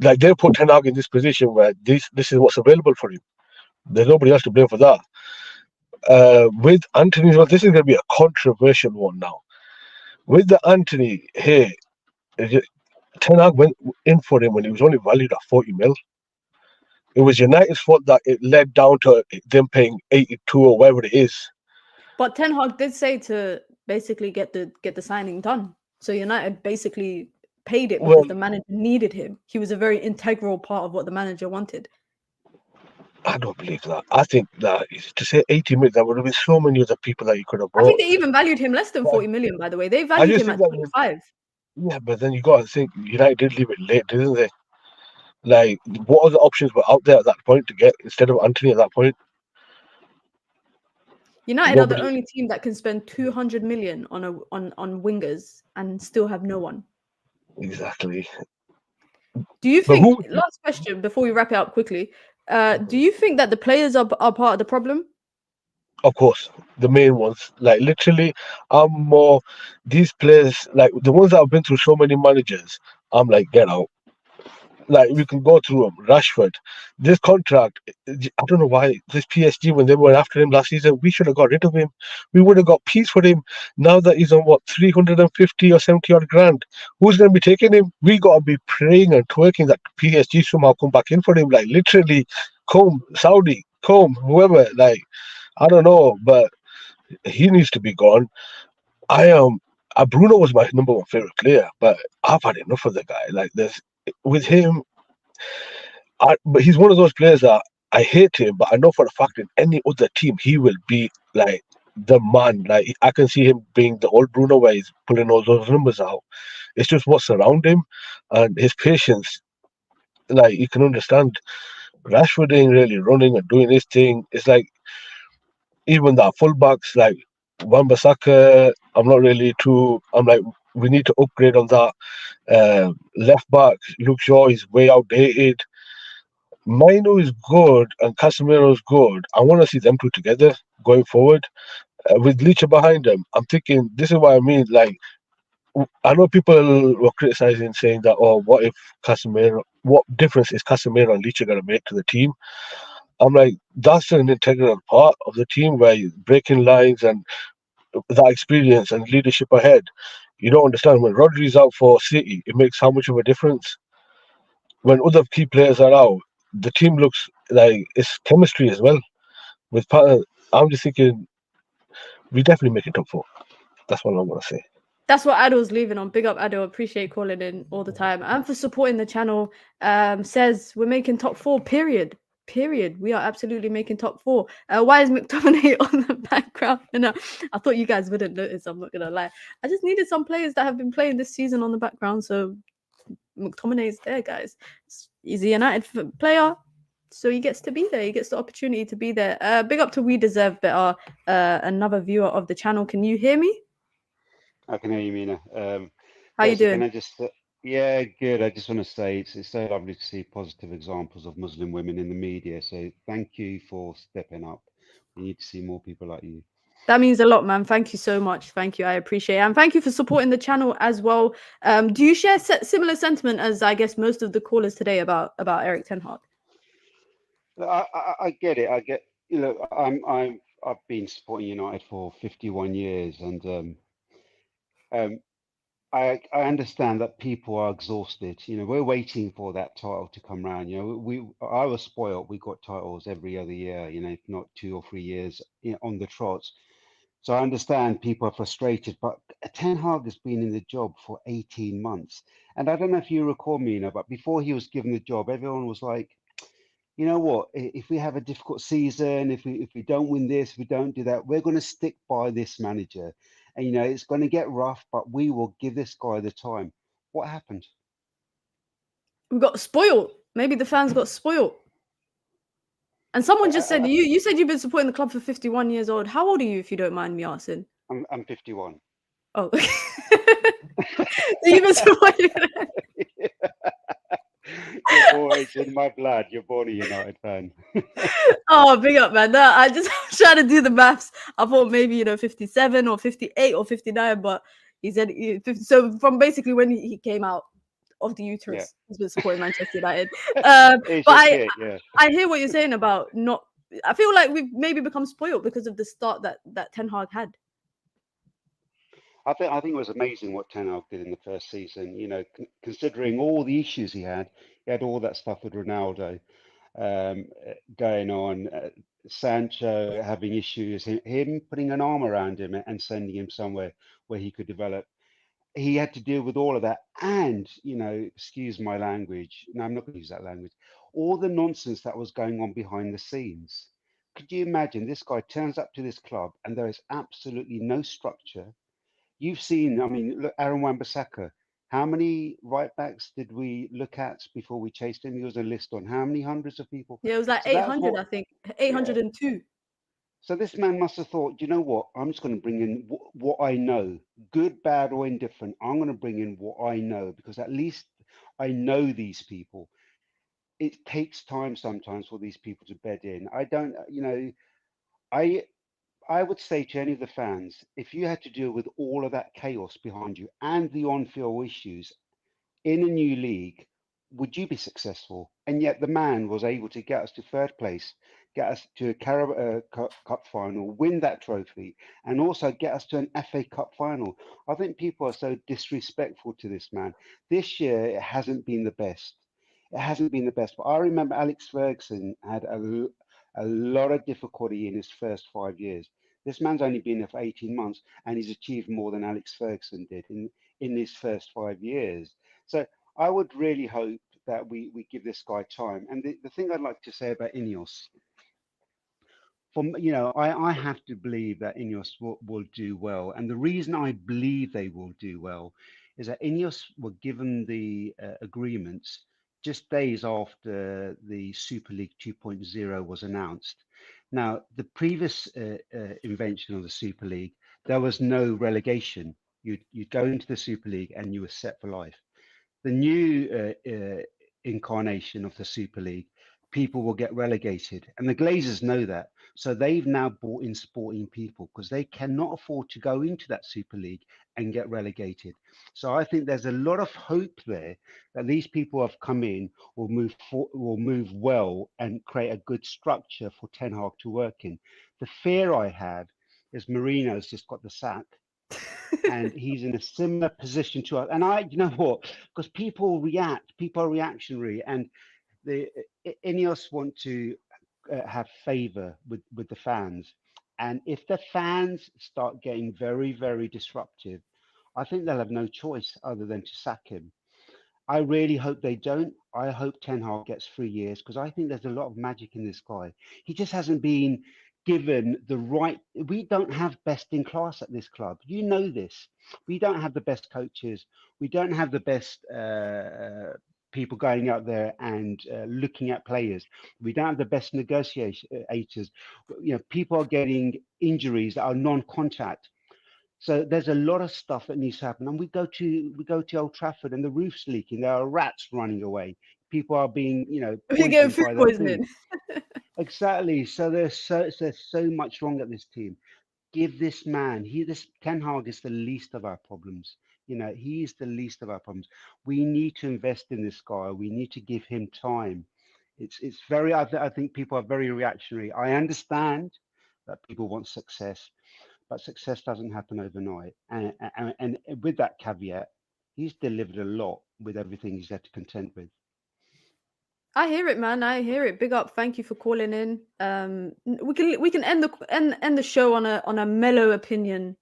[SPEAKER 7] Like they put Ten Hag in this position where this is what's available for him. There's nobody else to blame for that. With Anthony, well, this is going to be a controversial one now. With the Anthony here, Ten Hag went in for him when he was only valued at 40 mil. It was United's fault that it led down to them paying 82 or whatever it is.
[SPEAKER 1] But Ten Hag did say to basically get the signing done. So United basically paid it because the manager needed him. He was a very integral part of what the manager wanted.
[SPEAKER 7] I don't believe that. I think that to say 80 million, there would have been so many other people that you could have bought.
[SPEAKER 1] I think they even valued him less than 40 million, by the way. They valued him at 25.
[SPEAKER 7] Yeah, but then you got to think United did leave it late, didn't they? Like, what other options were out there at that point to get instead of Anthony at that point?
[SPEAKER 1] United are the only team that can spend 200 million on wingers and still have no one.
[SPEAKER 7] Exactly.
[SPEAKER 1] Do you think? Last question before we wrap it up quickly. Do you think that the players are part of the problem?
[SPEAKER 7] Of course, the main ones. Like literally, I'm more these players, like the ones that have been through so many managers. I'm like, get out. Like we can go through them. Rashford, this contract. I don't know why this PSG when they were after him last season, we should have got rid of him. We would have got peace for him. Now that he's on what 350 or 70 odd grand, who's going to be taking him? We got to be praying and twerking that PSG somehow come back in for him. Like literally, come Saudi, come whoever. Like I don't know, but he needs to be gone. Bruno was my number one favorite player, but I've had enough of the guy. Like there's. With him, but he's one of those players that I hate him, but I know for a fact in any other team he will be like the man. Like I can see him being the old Bruno where he's pulling all those numbers out. It's just what's around him and his patience. Like you can understand, Rashford ain't really running and doing his thing. It's like even that fullbacks like Wan-Bissaka, I'm not really too. I'm like we need to upgrade on that. Left back, Luke Shaw is way outdated. Mino is good and Casemiro is good. I want to see them two together going forward. With Licha behind them, I'm thinking this is what I mean. Like, I know people were criticizing, saying that, oh, what if Casemiro? What difference is Casemiro and Licha going to make to the team? I'm like, that's an integral part of the team where you're breaking lines and that experience and leadership ahead. You don't understand when Rodri's out for City, it makes how much of a difference. When other key players are out, the team looks like it's chemistry as well. With Patton, I'm just thinking we definitely make it top 4. That's what I'm gonna say.
[SPEAKER 1] That's what Adil's leaving on. Big up Adil. Appreciate calling in all the time and for supporting the channel. Says we're making top 4. Period. We are absolutely making top 4. Why is McTominay on the background? No, I thought you guys wouldn't notice. I'm not gonna lie. I just needed some players that have been playing this season on the background. So McTominay is there, guys. He's a United player, so he gets to be there. He gets the opportunity to be there. Big up to We Deserve Better, another viewer of the channel. Can you hear me?
[SPEAKER 8] I can hear you, Mina.
[SPEAKER 1] How you doing?
[SPEAKER 8] Can I just, yeah, good. I just want to say it's so lovely to see positive examples of Muslim women in the media. So thank you for stepping up. We need to see more people like you.
[SPEAKER 1] That means a lot, man. Thank you so much. Thank you. I appreciate it. And thank you for supporting the channel as well. Do you share similar sentiment as I guess most of the callers today about Erik Ten Hag?
[SPEAKER 8] I get it. I get, you know, I've been supporting United for 51 years, and I understand that people are exhausted. You know, we're waiting for that title to come round. You know, I was spoiled. We got titles every other year. You know, if not 2 or 3 years on the trot. So I understand people are frustrated, but Ten Hag has been in the job for 18 months. And I don't know if you recall, Mina, but before he was given the job, everyone was like, you know what, if we have a difficult season, if we don't win this, if we don't do that, we're going to stick by this manager. And, you know, it's going to get rough, but we will give this guy the time. What happened?
[SPEAKER 1] We got spoiled. Maybe the fans got spoiled. And someone just said, you said you've been supporting the club for 51 years old. How old are you, if you don't mind me asking?
[SPEAKER 8] I'm 51.
[SPEAKER 1] Oh. So you've been supporting
[SPEAKER 8] It's in my blood. You're born a United fan.
[SPEAKER 1] Oh, big up, man. No, I just was trying to do the maths. I thought maybe 57 or 58 or 59, but he said so. From basically when he came out of the
[SPEAKER 8] Yeah,
[SPEAKER 1] uterus, he's been supporting Manchester United.
[SPEAKER 8] it's
[SPEAKER 1] But
[SPEAKER 8] just it. Yeah.
[SPEAKER 1] I hear what you're saying about not. I feel like we've maybe become spoiled because of the start that Ten Hag had.
[SPEAKER 8] I think it was amazing what Ten Hag did in the first season. Considering all the issues he had all that stuff with Ronaldo going on, Sancho having issues, him putting an arm around him and sending him somewhere where he could develop. He had to deal with all of that, and excuse my language. No, I'm not going to use that language. All the nonsense that was going on behind the scenes. Could you imagine this guy turns up to this club and there is absolutely no structure? You've seen, I mean, look, Aaron Wan-Bissaka. How many right backs did we look at before we chased him? There was a list on how many hundreds of people.
[SPEAKER 1] Yeah, it was like
[SPEAKER 8] So that's
[SPEAKER 1] 800,
[SPEAKER 8] what,
[SPEAKER 1] I think,
[SPEAKER 8] yeah.
[SPEAKER 1] 802.
[SPEAKER 8] So this man must have thought, you know what? I'm just going to bring in what I know, good, bad, or indifferent. I'm going to bring in what I know because at least I know these people. It takes time sometimes for these people to bed in. I don't, I would say to any of the fans, if you had to deal with all of that chaos behind you and the on-field issues in a new league, would you be successful? And yet the man was able to get us to third place, get us to a Carabao Cup final, win that trophy, and also get us to an FA Cup final. I think people are so disrespectful to this man. This year, it hasn't been the best. It hasn't been the best. But I remember Alex Ferguson had a lot of difficulty in his first 5 years. This man's only been there for 18 months, and he's achieved more than Alex Ferguson did in his first 5 years. So I would really hope that we give this guy time. And the thing I'd like to say about INEOS, I have to believe that INEOS will do well. And the reason I believe they will do well is that INEOS were given the agreements just days after the Super League 2.0 was announced. Now, the previous invention of the Super League, there was no relegation. You'd go into the Super League and you were set for life. The new incarnation of the Super League, people will get relegated. And the Glazers know that. So they've now brought in sporting people because they cannot afford to go into that Super League and get relegated. So I think there's a lot of hope there that these people have come in will move well and create a good structure for Ten Hag to work in. The fear I have is Mourinho's just got the sack. And he's in a similar position to us. And you know what? Because people are reactionary, and the INEOS want to have favor with the fans. And if the fans start getting very, very disruptive, I think they'll have no choice other than to sack him. I really hope they don't. I hope Ten Hag gets 3 years because I think there's a lot of magic in this guy. He just hasn't been given the right. We don't have best in class at this club. You know this. We don't have the best coaches. We don't have the best people going out there and looking at players. We don't have the best negotiators. People are getting injuries that are non-contact. So there's a lot of stuff that needs to happen. And we go to Old Trafford and the roof's leaking. There are rats running away. People are being,
[SPEAKER 1] You're getting
[SPEAKER 8] poisoned
[SPEAKER 1] food
[SPEAKER 8] by their
[SPEAKER 1] poisoning.
[SPEAKER 8] food. Exactly. So there's so much wrong at this team. Give this man, this Ten Hag is the least of our problems. He is the least of our problems. We need to invest in this guy. We need to give him time. It's very. I think people are very reactionary. I understand that people want success, but success doesn't happen overnight. And with that caveat, he's delivered a lot with everything he's had to contend with.
[SPEAKER 1] I hear it, man. I hear it. Big up. Thank you for calling in. We can end the show on a mellow opinion.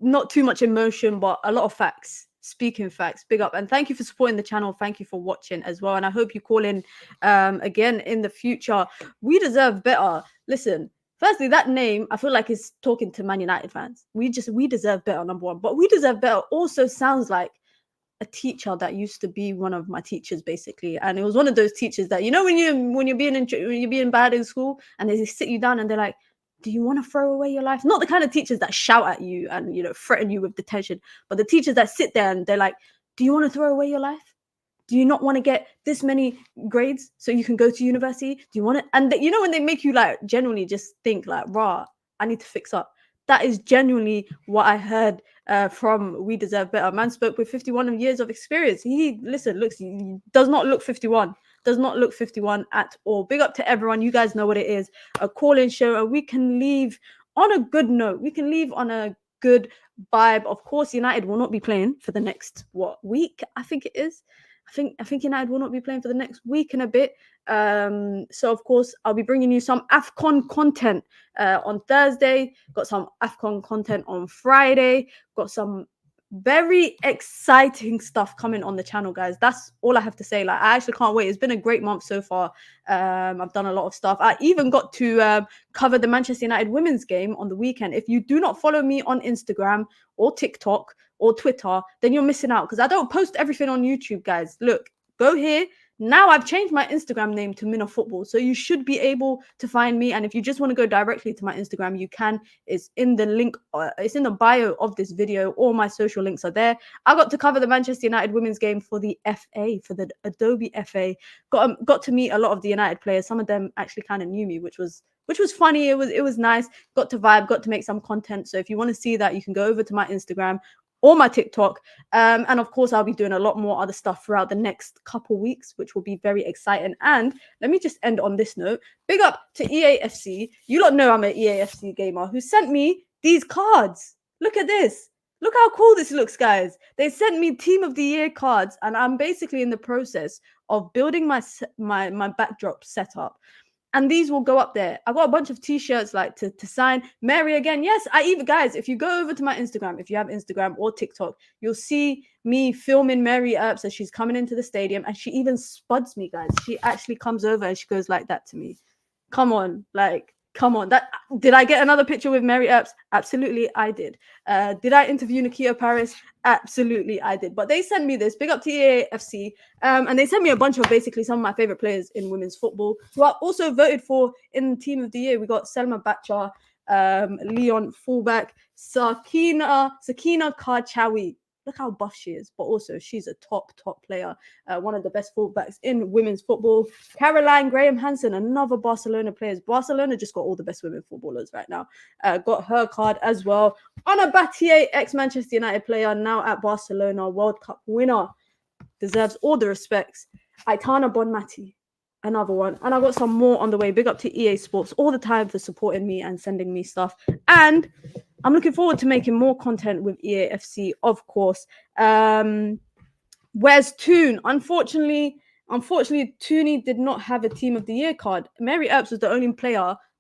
[SPEAKER 1] Not too much emotion, but a lot of facts. Speaking facts. Big up. And thank you for supporting the channel. Thank you for watching as well. And I hope you call in again in the future. We deserve better. Listen, firstly, that name, I feel like is talking to Man United fans. We deserve better, number one. But we deserve better also sounds like a teacher that used to be one of my teachers, basically. And it was one of those teachers that, when you're being bad in school and they sit you down and they're like, do you want to throw away your life? Not the kind of teachers that shout at you and threaten you with detention, but the teachers that sit there and they're like, do you want to throw away your life? Do you not want to get this many grades so you can go to university? Do you want to? And you know, when they make you like genuinely just think like, rah, I need to fix up. That is genuinely what I heard from We Deserve Better. Man spoke with 51 years of experience. He does not look 51. Does not look 51 at all. Big up to everyone. You guys know what it is. A call-in show, and we can leave on a good note. We can leave on a good vibe. Of course, United will not be playing for the next week. I think it is. I think United will not be playing for the next week and a bit. So of course I'll be bringing you some AFCON content on Thursday. Got some AFCON content on Friday. Got some very exciting stuff coming on the channel, guys. That's all I have to say. Like, I actually can't wait. It's been a great month so far. I've done a lot of stuff. I even got to cover the Manchester United women's game on the weekend. If you do not follow me on Instagram or TikTok or Twitter, then you're missing out, because I don't post everything on YouTube, guys. Look, go here. Now I've changed my Instagram name to MinaFootball, so you should be able to find me. And if you just want to go directly to my Instagram, you can. It's in the link. It's in the bio of this video. All my social links are there. I got to cover the Manchester United women's game for the FA, for the Adobe FA. Got to meet a lot of the United players. Some of them actually kind of knew me, which was funny. It was nice. Got to vibe. Got to make some content. So if you want to see that, you can go over to my Instagram or my TikTok. And of course, I'll be doing a lot more other stuff throughout the next couple weeks, which will be very exciting. And let me just end on this note. Big up to EAFC. You lot know I'm an EAFC gamer, who sent me these cards. Look at this. Look how cool this looks, guys. They sent me Team of the Year cards, and I'm basically in the process of building my backdrop setup. And these will go up there. I got a bunch of t-shirts like to sign. Mary again. Yes, guys, if you go over to my Instagram, if you have Instagram or TikTok, you'll see me filming Mary Earps as she's coming into the stadium. And she even spuds me, guys. She actually comes over and she goes like that to me. Come on, come on. Did I get another picture with Mary Earps? Absolutely, I did. Did I interview Nakia Paris? Absolutely, I did. But they sent me this. Big up to EAFC. And they sent me a bunch of basically some of my favorite players in women's football who are also voted for in Team of the Year. We got Selma Bachar, Leon fullback, Sakina Karchawi. Look how buff she is, but also she's a top player, one of the best fullbacks in women's football. Caroline Graham Hansen, another Barcelona player. Barcelona just got all the best women footballers right now. Got her card as well. Ana Batier, ex-Manchester United player, now at Barcelona, World Cup winner. Deserves all the respects. Aitana Bonmati, another one. And I got some more on the way. Big up to EA Sports all the time for supporting me and sending me stuff. And I'm looking forward to making more content with EAFC, of course. Where's Toon? Unfortunately, Tooney did not have a Team of the Year card. Mary Earps was the only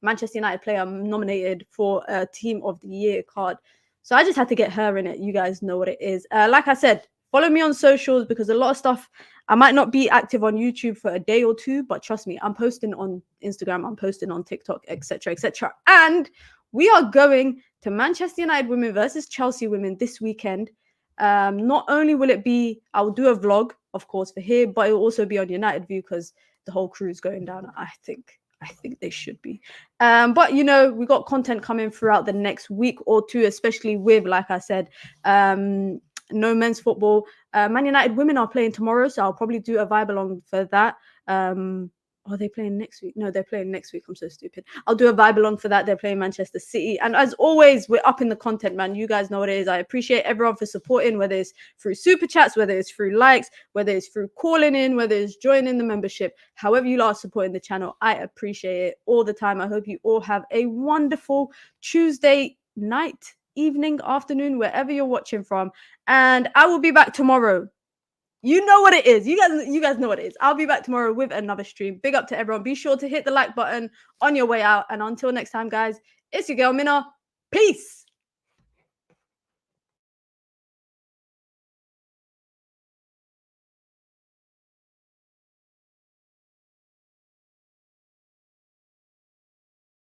[SPEAKER 1] Manchester United player nominated for a Team of the Year card. So I just had to get her in it. You guys know what it is. Like I said, follow me on socials, because a lot of stuff, I might not be active on YouTube for a day or two, but trust me, I'm posting on Instagram, I'm posting on TikTok, etc., etc. And we are going to Manchester United women versus Chelsea women this weekend. Not only will it be, I'll do a vlog, of course, for here, but it will also be on United View, because the whole crew is going down. I think they should be. But, you know, we got content coming throughout the next week or two, especially with, like I said, no men's football. Man United women are playing tomorrow, so I'll probably do a vibe along for that. Are they playing next week? No, they're playing next week. I'm so stupid. I'll do a vibe along for that. They're playing Manchester City. And as always, we're up in the content, man. You guys know what it is. I appreciate everyone for supporting, whether it's through super chats, whether it's through likes, whether it's through calling in, whether it's joining the membership. However you are supporting the channel, I appreciate it all the time. I hope you all have a wonderful Tuesday night, evening, afternoon, wherever you're watching from. And I will be back tomorrow. You know what it is. You guys know what it is. I'll be back tomorrow with another stream. Big up to everyone. Be sure to hit the like button on your way out. And until next time, guys, it's your girl, Mina. Peace.